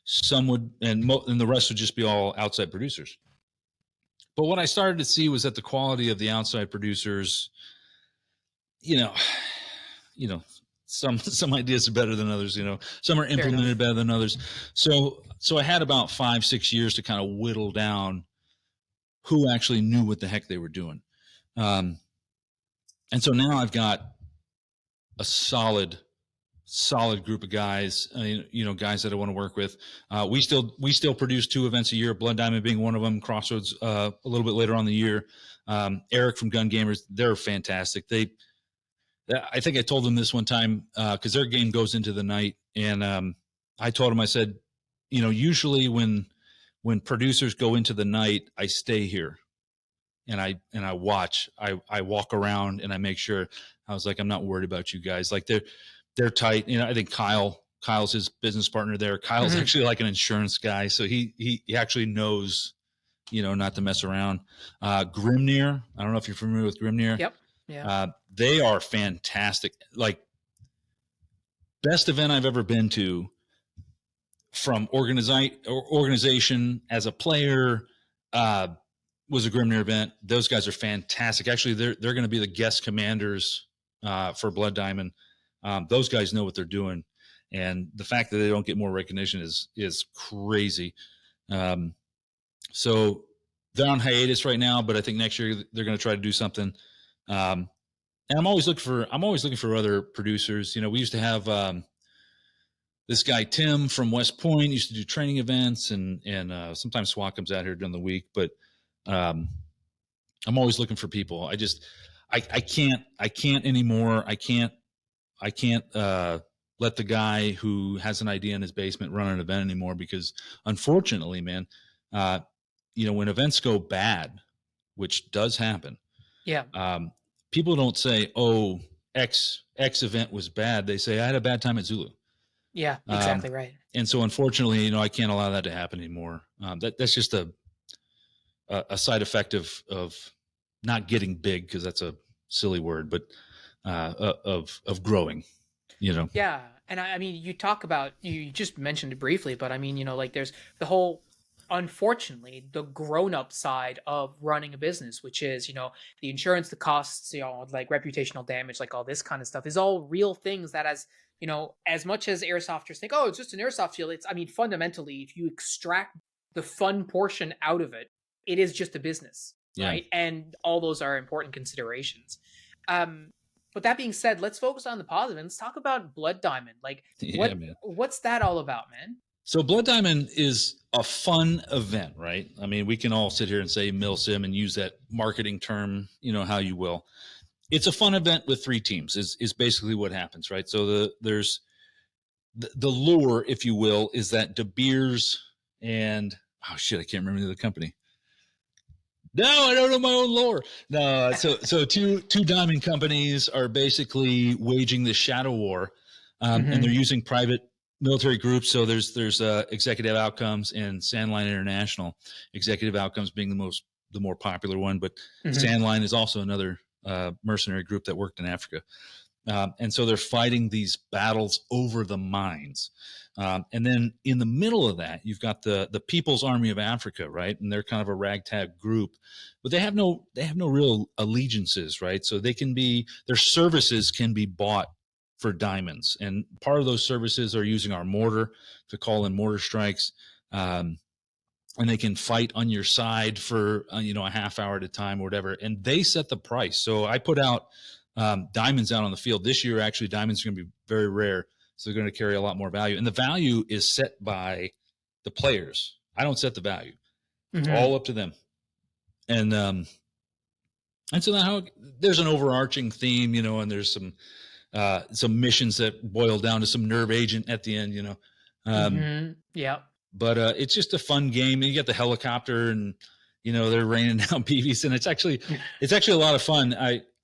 some would, and the rest would just be all outside producers. But what I started to see was that the quality of the outside producers, you know, you know, some ideas are better than others. Some are Fair enough. implemented better than others. So I had about 5-6 years to kind of whittle down who actually knew what the heck they were doing. And so now I've got a solid group of guys, guys that I want to work with. We still produce 2 events a year, Blood Diamond being one of them, Crossroads a little bit later on the year. Eric from Gun Gamers, they're fantastic. I think I told them this one time, because their game goes into the night, and I told them, I said, usually when producers go into the night, I stay here and I watch. I walk around and I make sure. I was like, I'm not worried about you guys. Like they're tight. I think Kyle's his business partner there. Kyle's Mm-hmm. actually like an insurance guy, so he actually knows, not to mess around. Grimnir, I don't know if you're familiar with Grimnir. Yep. Yeah. They are fantastic. Like, best event I've ever been to, from organization as a player, was a Grimnir event. Those guys are fantastic. Actually, they're going to be the guest commanders for Blood Diamond. Those guys know what they're doing, and the fact that they don't get more recognition is crazy. So they're on hiatus right now, but I think next year they're going to try to do something. And I'm always looking for other producers. We used to have this guy Tim from West Point used to do training events, and sometimes SWAT comes out here during the week. But I'm always looking for people. I can't anymore. I can't let the guy who has an idea in his basement run an event anymore, because unfortunately, man, when events go bad, which does happen, Yeah. people don't say, "Oh, X event was bad." They say, "I had a bad time at Zulu." Yeah. Exactly right. And so, unfortunately, I can't allow that to happen anymore. That's just a side effect of not getting big, because that's a silly word, but of growing. Yeah. And I mean, you talk about, you just mentioned it briefly, but I mean, like there's the whole, unfortunately, the grown up side of running a business, which is, the insurance, the costs, like reputational damage, like all this kind of stuff is all real things that, as much as airsofters think, oh, it's just an airsoft field. I mean, fundamentally, if you extract the fun portion out of it, it is just a business, Yeah. right? And all those are important considerations. But that being said, let's focus on the positive and let's talk about Blood Diamond. Like, Yeah, man. what's that all about, man? So Blood Diamond is a fun event, right? I mean, we can all sit here and say milsim and use that marketing term, how you will. It's a fun event with 3 teams is basically what happens, right? So there's the lure, if you will, is that De Beers and I can't remember the company. No, I don't know my own lore. No, so two diamond companies are basically waging the shadow war, and they're using private military groups. So there's Executive Outcomes and Sandline International. Executive Outcomes being the more popular one, but Sandline is also another mercenary group that worked in Africa. And so they're fighting these battles over the mines. And then in the middle of that, you've got the People's Army of Africa, right? And they're kind of a ragtag group, but they have no real allegiances, right? So their services can be bought for diamonds, and part of those services are using our mortar to call in mortar strikes. And they can fight on your side for a half hour at a time or whatever, and they set the price. So I put out diamonds out on the field this year. Actually, diamonds are going to be very rare, so they're going to carry a lot more value, and the value is set by the players. I don't set the value. It's all up to them. And so now there's an overarching theme, and there's some missions that boil down to some nerve agent at the end, Yeah. But it's just a fun game. And you get the helicopter, and they're raining down BBs, and it's actually a lot of fun.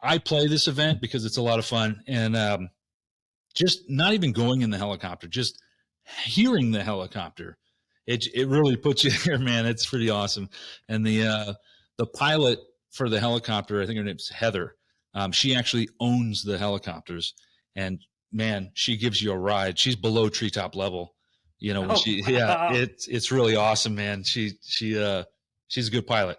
I play this event because it's a lot of fun, and just not even going in the helicopter, just hearing the helicopter, it really puts you there, man. It's pretty awesome. And the pilot for the helicopter, I think her name's Heather. She actually owns the helicopters, and man, she gives you a ride. She's below treetop level. It's really awesome, man. She's a good pilot.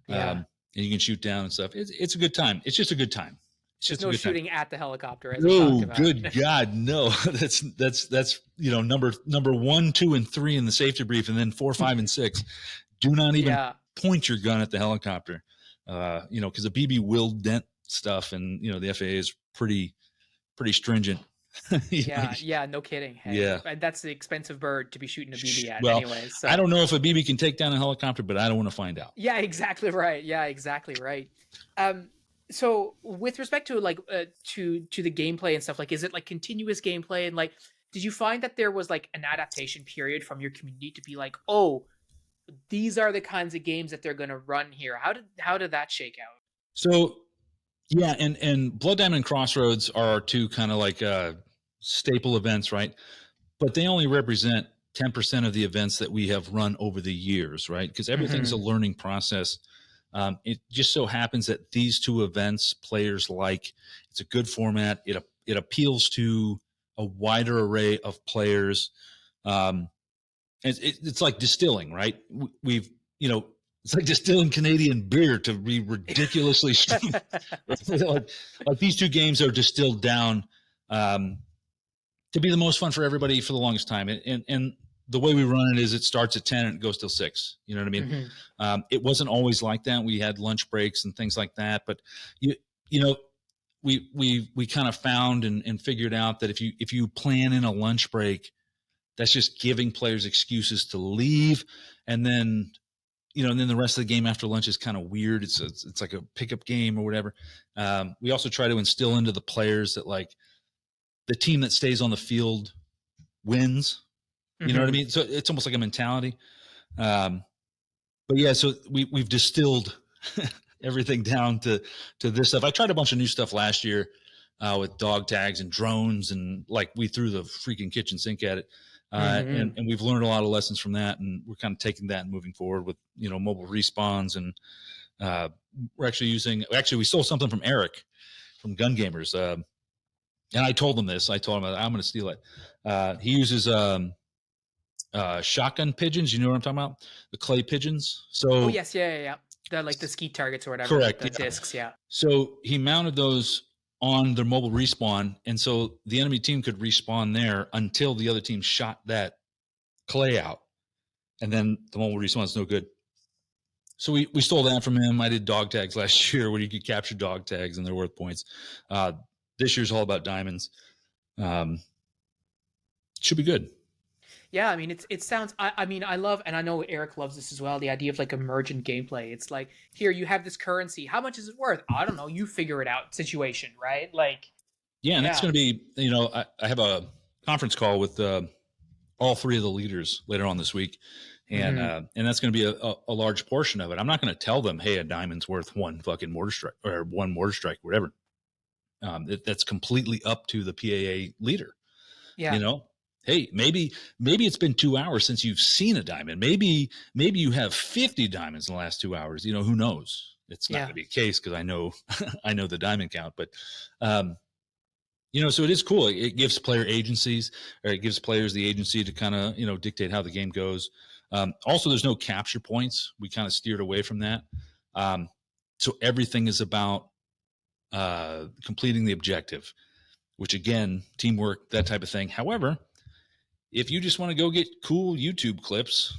And you can shoot down and stuff. It's a good time. It's just a good time. It's just no shooting at the helicopter. As no, good God, no. That's number 1, 2, and 3 in the safety brief, and then 4, 5, and 6. Do not even point your gun at the helicopter. Because the BB will dent stuff, and the FAA is pretty stringent. No kidding. Hey, yeah, and that's the expensive bird to be shooting a BB at, well, anyways. So. I don't know if a BB can take down a helicopter, but I don't want to find out. Yeah, exactly right. So with respect to to the gameplay and stuff, is it continuous gameplay, and did you find that there was an adaptation period from your community to be oh, these are the kinds of games that they're going to run here? How did that shake out? So yeah, and Blood Diamond and Crossroads are our two kind of staple events, right? But they only represent 10% of the events that we have run over the years, right? Because everything's a learning process. It just so happens that these two events players like. It's a good format. It appeals to a wider array of players. It's like distilling, right? It's like distilling Canadian beer to be ridiculously strong. like these two games are distilled down to be the most fun for everybody for the longest time. And the way we run it is it starts at 10 and it goes till 6. You know what I mean? It wasn't always like that. We had lunch breaks and things like that. But we kind of found and figured out that if you plan in a lunch break, that's just giving players excuses to leave, and then the rest of the game after lunch is kind of weird. It's like a pickup game or whatever. We also try to instill into the players that the team that stays on the field wins. You know what I mean? So it's almost like a mentality. But yeah, so we've distilled everything down to this stuff. I tried a bunch of new stuff last year with dog tags and drones, and we threw the freaking kitchen sink at it. And we've learned a lot of lessons from that, and we're kind of taking that and moving forward with mobile respawns, and we're actually we stole something from Eric from Gun Gamers, and I told him this. I told him I'm going to steal it. He uses shotgun pigeons. You know what I'm talking about? The clay pigeons. So yes, yeah. The the skeet targets or whatever. Correct. The discs, yeah. So he mounted those on their mobile respawn, and so the enemy team could respawn there until the other team shot that clay out, and then the mobile respawn is no good. So we stole that from him. I did dog tags last year where you could capture dog tags and they're worth points. This year's all about diamonds. Should be good. Yeah, I mean, it sounds. I mean, I love, and I know Eric loves this as well. The idea of emergent gameplay. It's here you have this currency. How much is it worth? I don't know. You figure it out. Situation, right? Yeah, and that's going to be. I have a conference call with all 3 of the leaders later on this week, and that's going to be a large portion of it. I'm not going to tell them, hey, a diamond's worth 1 fucking mortar strike or 1 mortar strike, whatever. That's completely up to the PAA leader. Yeah. Hey, maybe it's been 2 hours since you've seen a diamond. Maybe you have 50 diamonds in the last 2 hours. Who knows? It's not going to be the case because I know I know the diamond count. But So it is cool. It gives player agencies, or it gives players the agency to kind of, dictate how the game goes. Also, there's no capture points. We kind of steered away from that. Um, so everything is about completing the objective, which again, teamwork, that type of thing. However, if you just want to go get cool YouTube clips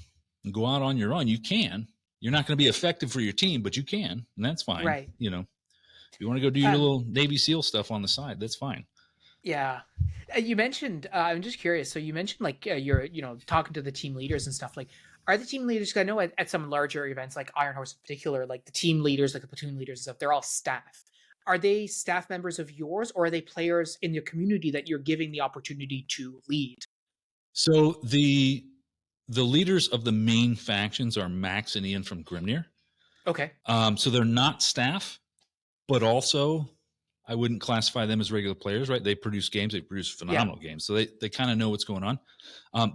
and go out on your own, you can. You're not going to be effective for your team, but you can, and that's fine. Right. If you want to go do your Um, little Navy SEAL stuff on the side, that's fine. yeah. You mentioned, I'm just curious. So you mentioned like you're, talking to the team leaders and stuff. Like, are the team leaders? 'Cause I know at some larger events, like Iron Horse in particular, like the team leaders, like the platoon leaders and stuff, they're all staff. Are they staff members of yours, or are they players in your community that you're giving the opportunity to lead? So the leaders of the main factions are Max and Ian from Grimnir. Okay. So they're not staff, but also I wouldn't classify them as regular players, right? They produce games, they produce Yeah. phenomenal games. So they kind of know what's going on.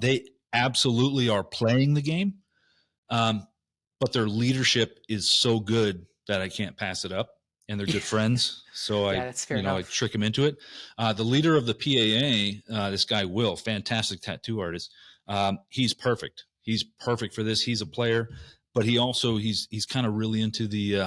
They absolutely are playing the game, but their leadership is so good that I can't pass it up. And they're good friends, so Yeah, that's fair I enough. trick them into it. The leader of the PAA, this guy Will, fantastic tattoo artist. He's perfect. He's perfect for this. He's a player, but he's kind of really into the.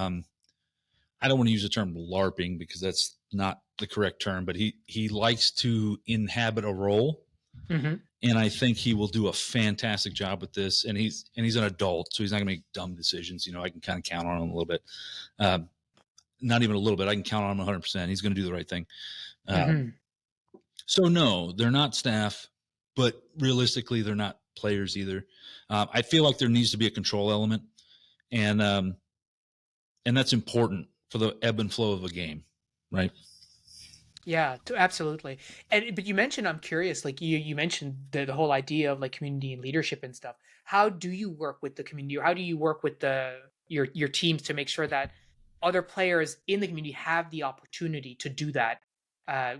I don't want to use the term LARPing because that's not the correct term, but he likes to inhabit a role, Hmm. and I think he will do a fantastic job with this. And he's an adult, so he's not going to make dumb decisions. I can kind of count on him a little bit. Not even a little bit. I can count on him 100%. He's going to do the right thing. Hmm. So no, they're not staff, but realistically, they're not players either. I feel like there needs to be a control element, and that's important for the ebb and flow of a game, right? Yeah, absolutely. And but you mentioned, I'm curious, like you mentioned the whole idea of like community and leadership and stuff. How do you work with the community, or how do you work with your teams to make sure that other players in the community have the opportunity to do that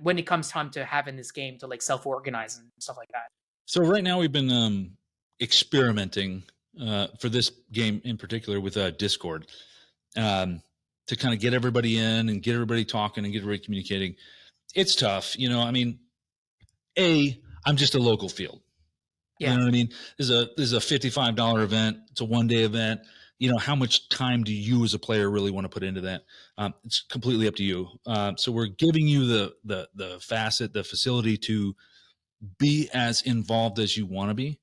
when it comes time to having this game to like self-organize and stuff like that? So right now we've been experimenting for this game in particular with Discord um, to kind of get everybody in and get everybody talking and get everybody communicating. It's tough, I mean, I'm just a local field. You Yeah. know what I mean? This is a $55 event. It's a 1-day event. How much time do you as a player really want to put into that? It's completely up to you. So we're giving you the facility to be as involved as you want to be.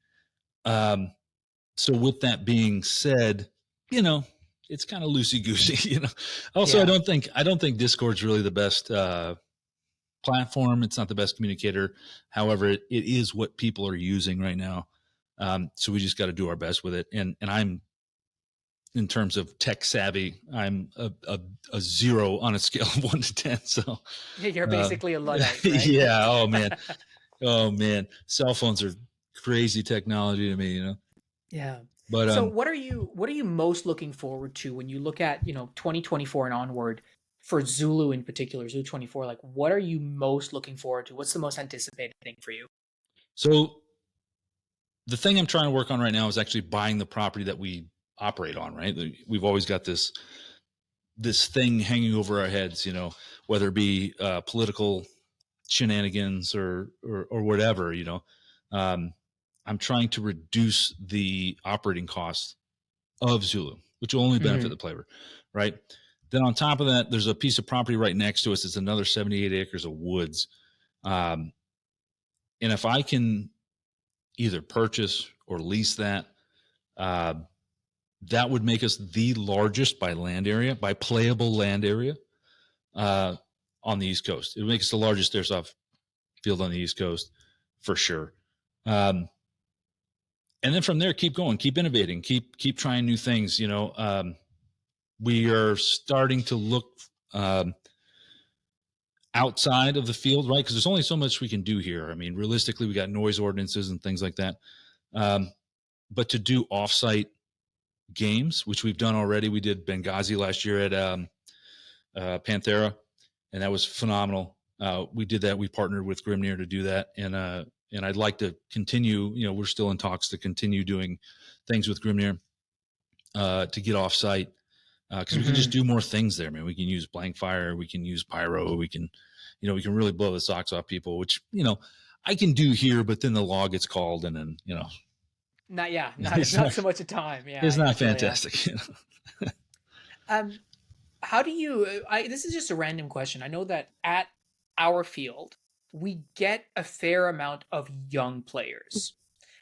So with that being said, you know, it's kind of loosey goosey. Also, Yeah. I don't think Discord's really the best platform. It's not the best communicator. However, it is what people are using right now. So we just got to do our best with it. And I'm, in terms of tech savvy, I'm a 0 on a scale of 1 to 10. So You're uh, basically a luddite, right? yeah. Oh man. Cell phones are crazy technology to me. Yeah. But So what are you most looking forward to when you look at, 2024 and onward for Zulu in particular, Zulu 24, like what are you most looking forward to? What's the most anticipated thing for you? so the thing I'm trying to work on right now is actually buying the property that we operate on, right? We've always got this thing hanging over our heads, whether it be political shenanigans or whatever. Um, I'm trying to reduce the operating costs of Zulu, which will only benefit Hmm. the player, right? Then on top of that, there's a piece of property right next to us. It's another 78 acres of woods. Um, and if I can either purchase or lease that, uh, that would make us the largest by land area, by playable land area uh, on the East Coast. It would make us the largest airsoft field on the East Coast for sure. Um, and then from there, keep going, keep innovating, keep trying new things. We are starting to look um, outside of the field, right? Because there's only so much we can do here. I mean, realistically, we got noise ordinances and things like that. But to do offsite games, which we've done already, we did Benghazi last year at Panthera, and that was phenomenal. We did that. We partnered with Grimnir to do that, and I'd like to continue. We're still in talks to continue doing things with Grimnir to get offsite because we can just do more things there, man. We can use blank fire, we can use pyro, we can really blow the socks off people, which I can do here, but then the law gets called, and then Not not so much a time. Yeah, it's I not feel ya. fantastic. Um, how do you? This is just a random question. I know that at our field, we get a fair amount of young players.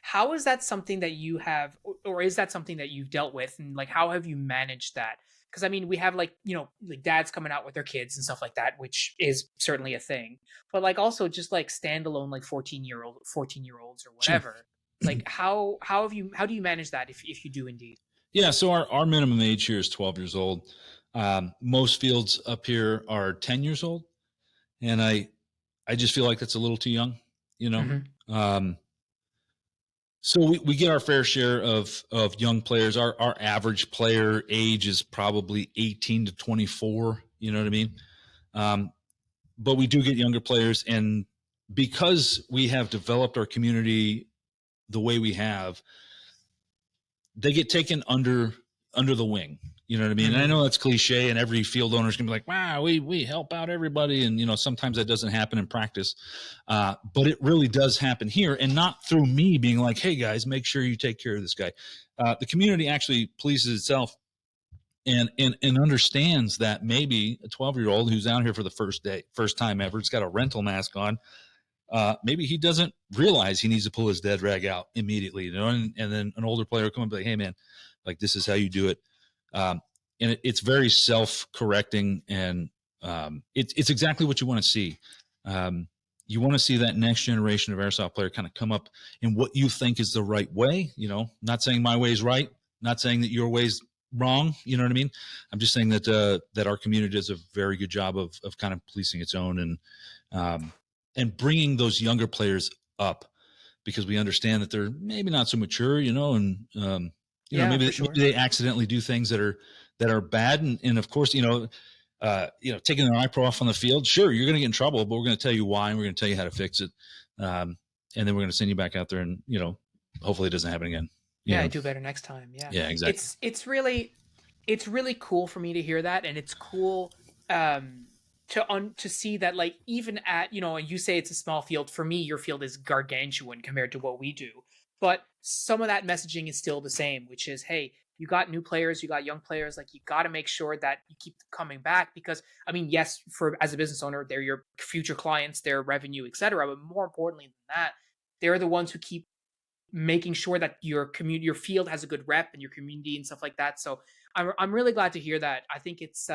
How is that something that you have, or is that something that you've dealt with, and like how have you managed that? Because I mean, we have like like dads coming out with their kids and stuff like that, which is certainly a thing. But like also just like standalone like 14 year olds or Sure. whatever. Like how do you manage that if you do indeed? Yeah, so our minimum age here is 12 years old. Most fields up here are 10 years old, and I just feel like that's a little too young, you know. Hmm. Um, so we get our fair share of young players. Our average player age is probably 18 to 24. You know what I mean? Um, but we do get younger players, and because we have developed our community the way we have, they get taken under the wing. You know what I mean? And I Hmm. know that's cliche, and every field owner is gonna be like, "Wow, we help out everybody," and sometimes that doesn't happen in practice, but it really does happen here, and not through me being like, "Hey guys, make sure you take care of this guy." The community actually pleases itself and understands that maybe a 12-year-old who's out here for the first time ever, it's got a rental mask on. Maybe he doesn't realize he needs to pull his dead rag out immediately, and then an older player will come and be like, "Hey man, like this is how you do it." Um, and it's very self-correcting, and it's exactly what you want to see. Um, you want to see that next generation of airsoft player kind of come up in what you think is the right way. Not saying my way is right, not saying that your way's wrong. You know what I mean? I'm just saying that our community does a very good job of kind of policing its own and bringing those younger players up, because we understand that they're maybe not so mature, and Yeah, for maybe sure. they accidentally do things that are bad, and of course, taking their eye pro off on the field. Sure, you're going to get in trouble, but we're going to tell you why, and we're going to tell you how to fix it, and then we're going to send you back out there, and hopefully it doesn't happen again. Yeah, I do better next time. Yeah. Yeah, exactly. It's really cool for me to hear that, and it's cool to see that, like, even at, you say it's a small field. For me, your field is gargantuan compared to what we do, but some of that messaging is still the same, which is, hey, you got new players, you got young players, like you got to make sure that you keep coming back, because I mean, yes, for as a business owner, they're your future clients, their revenue, etc., but more importantly than that, they're the ones who keep making sure that your community, your field has a good rep, and your community and stuff like that. So I'm really glad to hear that. I think it's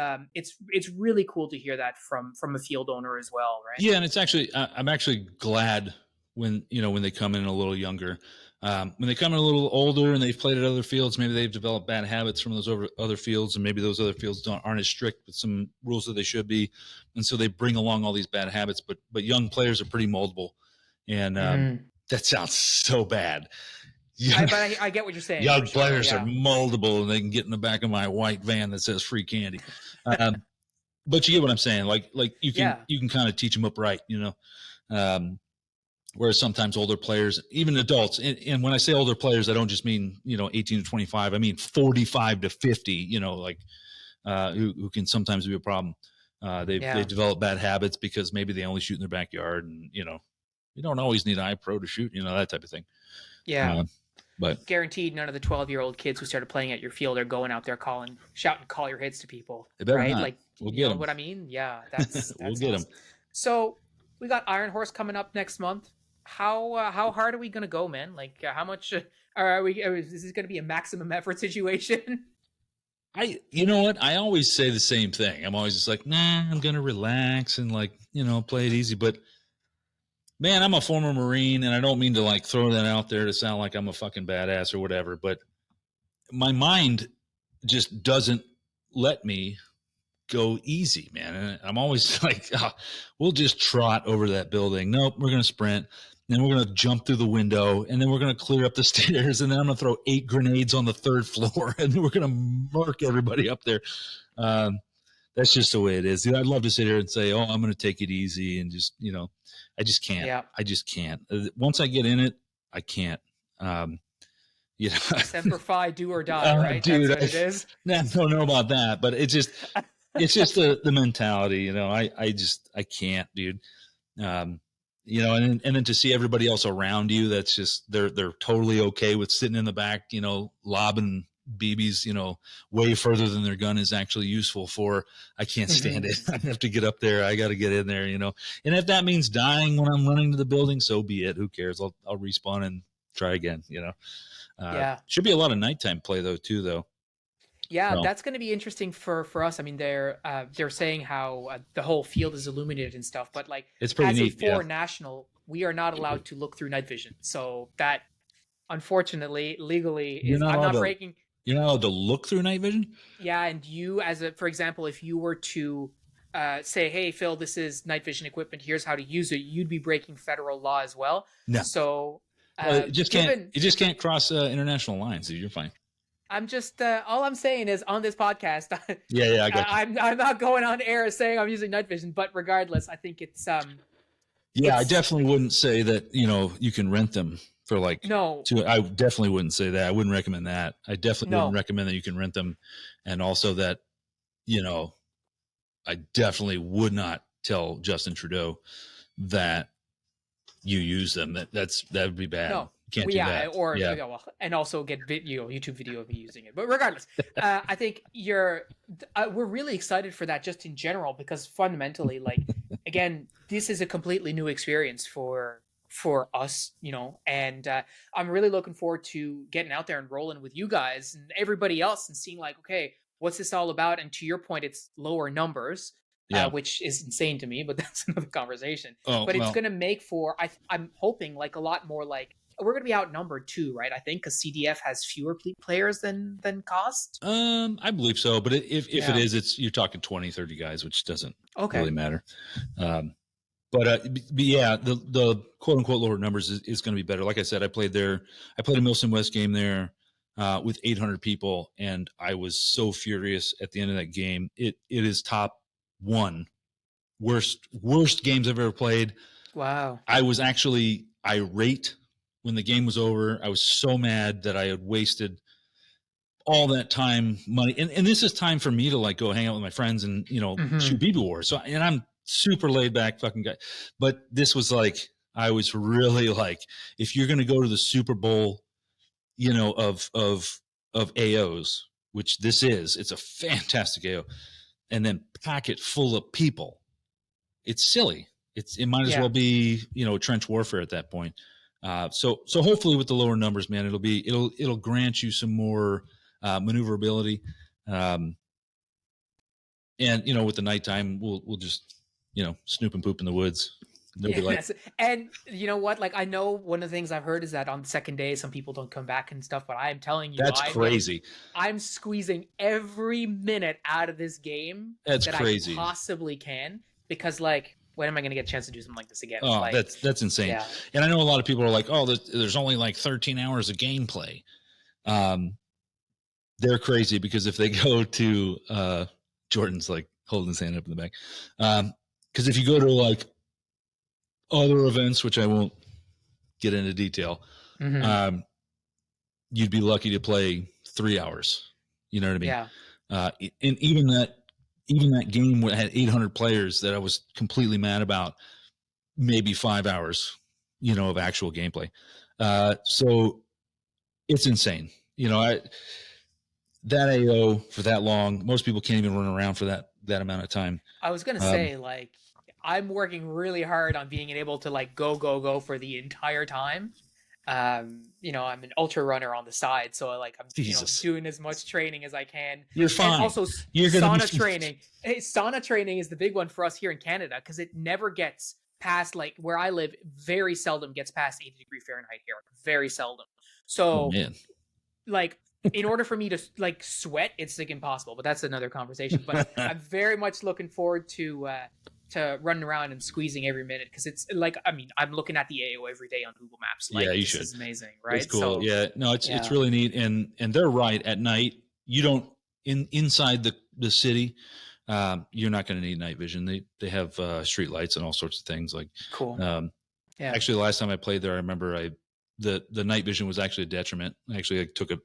really cool to hear that from a field owner as well, right? Yeah, and it's actually I'm actually glad when they come in a little younger. When they come in a little older and they've played at other fields, maybe they've developed bad habits from those other fields, and maybe those other fields aren't as strict with some rules that they should be, and so they bring along all these bad habits. But young players are pretty moldable, and Mm. that sounds so bad. I get what you're saying for Young sure. players are Yeah. moldable, and they can get in the back of my white van that says free candy. Um, but you get what I'm saying. Like Yeah. you can kind of teach them up right, Um, whereas sometimes older players, even adults, and when I say older players, I don't just mean 18 to 25. I mean 45 to 50. Who can sometimes be a problem. They Yeah. develop bad habits because maybe they only shoot in their backyard, and you don't always need an iPro to shoot, that type of thing. Yeah. But Guaranteed none of the 12-year-old kids who started playing at your field are going out there shouting call your hits to people, they better right? not. Like, We'll you get know them. what I mean? Yeah, that's We'll that's get them. awesome. So we got Iron Horse coming up next month. How hard are we gonna go, man? Like, how much are we? Is this gonna be a maximum effort situation? You know what? I always say the same thing. I'm always just like, nah, I'm gonna relax and play it easy. But man, I'm a former Marine, and I don't mean to throw that out there to sound like I'm a fucking badass or whatever. But my mind just doesn't let me go easy, man. And I'm always like, we'll just trot over that building. Nope, we're gonna sprint. Then we're going to jump through the window, and then we're going to clear up the stairs, and then I'm going to throw 8 grenades on the 3rd floor, and then we're going to murk everybody up there. That's just the way it is. I'd love to sit here and say, oh, I'm going to take it easy and just, I just can't. Yeah. I just can't. Once I get in it, I can't. You know, Semper Fi, do or die, right? That's dude, what it is. I don't know about that, but it's just the mentality. You know, I can't, dude. Um, you know, and then to see everybody else around you, that's just they're totally okay with sitting in the back, you know, lobbing BBs, you know, way further than their gun is actually useful for. I can't stand it. I have to get up there. I got to get in there, you know. And if that means dying when I'm running to the building, so be it. Who cares? I'll respawn and try again, you know. Yeah. Should be a lot of nighttime play though, too, though. Yeah, So that's going to be interesting for us. I mean, they're saying how the whole field is illuminated and stuff, but like it's pretty as a neat. Yeah. foreign national, we are not allowed to look through night vision. So that, unfortunately, legally You're is not I'm allowed not to. breaking. You're not allowed to look through night vision. Yeah, and you as a, for example, if you were to say, "Hey, Phil, this is night vision equipment. Here's how to use it," you'd be breaking federal law as well. No. So, Well, it just can't. given It just can't cross international lines. So you're fine. I'm just all I'm saying is on this podcast, Yeah, I got you. I'm not going on air saying I'm using night vision, but regardless, I think Yeah, I it's definitely wouldn't say that. You know, you can rent them for like no, two. I definitely wouldn't say that. I wouldn't recommend that. I definitely wouldn't no, recommend that you can rent them, and also that, you know, I definitely would not tell Justin Trudeau that you use them. That would be bad. no. You can't Well, do yeah, that. or Yeah. yeah, well, and also get video, YouTube video of me using it. But regardless, I think we're really excited for that just in general because fundamentally, like, again, this is a completely new experience for us, you know, and I'm really looking forward to getting out there and rolling with you guys and everybody else and seeing like, okay, what's this all about? And to your point, it's lower numbers. Yeah. Which is insane to me, but that's another conversation. Oh But it's well. going to make for I'm hoping like a lot more like we're going to be outnumbered too, right? I think because CDF has fewer players than cost. I believe so, but if Yeah. it is, it's you're talking 20, 30 guys, which doesn't Okay. really matter. But yeah, the quote unquote lower numbers is going to be better. Like I said, I played there. I played a Milson West game there with 800 people, and I was so furious at the end of that game. It is top one worst games I've ever played. Wow. I was actually irate when the game was over. I was so mad that I had wasted all that time, money, and this is time for me to like go hang out with my friends and, you know, shoot BB Wars. So, and I'm super laid back fucking guy, but this was like, I was really like, if you're going to go to the Super Bowl, you know, of AOs, which this is, it's a fantastic AO, and then pack it full of people. It's silly. It might as well be, you know, trench warfare at that point. So hopefully with the lower numbers, man, it'll grant you some more maneuverability, and you know, with the nighttime, we'll just, you know, snoop and poop in the woods. Yes. And you know what? Like, I know one of the things I've heard is that on the second day, some people don't come back and stuff, but I am telling you, that's crazy. I'm squeezing every minute out of this game that crazy. I possibly can, because like, when am I going to get a chance to do something like this again? Oh, like, that's insane. Yeah. And I know a lot of people are like, oh, there's only like 13 hours of gameplay. They're crazy, because if they go to Jordan's like holding his hand up in the back. Because if you go to like other events, which I won't get into detail, you'd be lucky to play 3 hours. You know what I mean? Yeah. And even that game had 800 players that I was completely mad about, maybe 5 hours, you know, of actual gameplay. So it's insane. You know, that AO for that long, most people can't even run around for that amount of time. I was going to say, like, I'm working really hard on being able to like go for the entire time. You know, I'm an ultra runner on the side, so like I'm doing as much training as I can. You're fine. And also sauna training. Hey, sauna training is the big one for us here in Canada, because it never gets past, like where I live, very seldom gets past 80 degree Fahrenheit here. Very seldom. So like, in order for me to like sweat, it's like impossible, but that's another conversation. But I'm very much looking forward to running around and squeezing every minute, because it's like, I mean, I'm looking at the AO every day on Google Maps. Like, yeah, you this should. is amazing, right? It's cool. So, yeah, no, it's really neat, and they're right. At night, you don't inside the city, you're not going to need night vision. They have street lights and all sorts of things. Like, cool. Actually, the last time I played there, I remember the night vision was actually a detriment. Actually, I took it,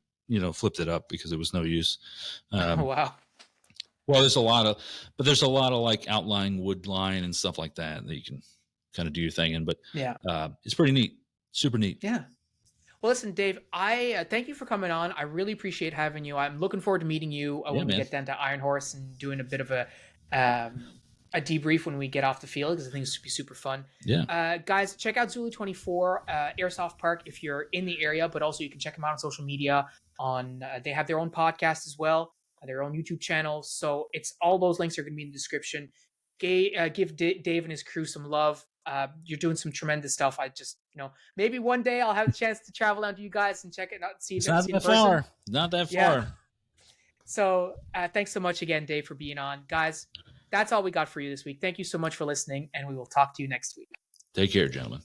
flipped it up because it was no use. Oh, wow. Well, there's a lot of like outlying wood line and stuff like that you can kind of do your thing in, but Yeah. it's pretty neat, super neat. Yeah. Well, listen, Dave, I thank you for coming on. I really appreciate having you. I'm looking forward to meeting you when we man. get down to Iron Horse and doing a bit of a debrief when we get off the field, because I think this would be super fun. Yeah. Guys, check out Zulu24 Airsoft Park if you're in the area, but also you can check them out on social media. They have their own podcast as well, their own YouTube channel. So it's all those links are going to be in the description. Give Dave and his crew some love. You're doing some tremendous stuff. I just, maybe one day I'll have a chance to travel down to you guys and check it out, see it in person. Not that far. Yeah. So thanks so much again, Dave, for being on. Guys, that's all we got for you this week. Thank you so much for listening, and we will talk to you next week. Take care, gentlemen.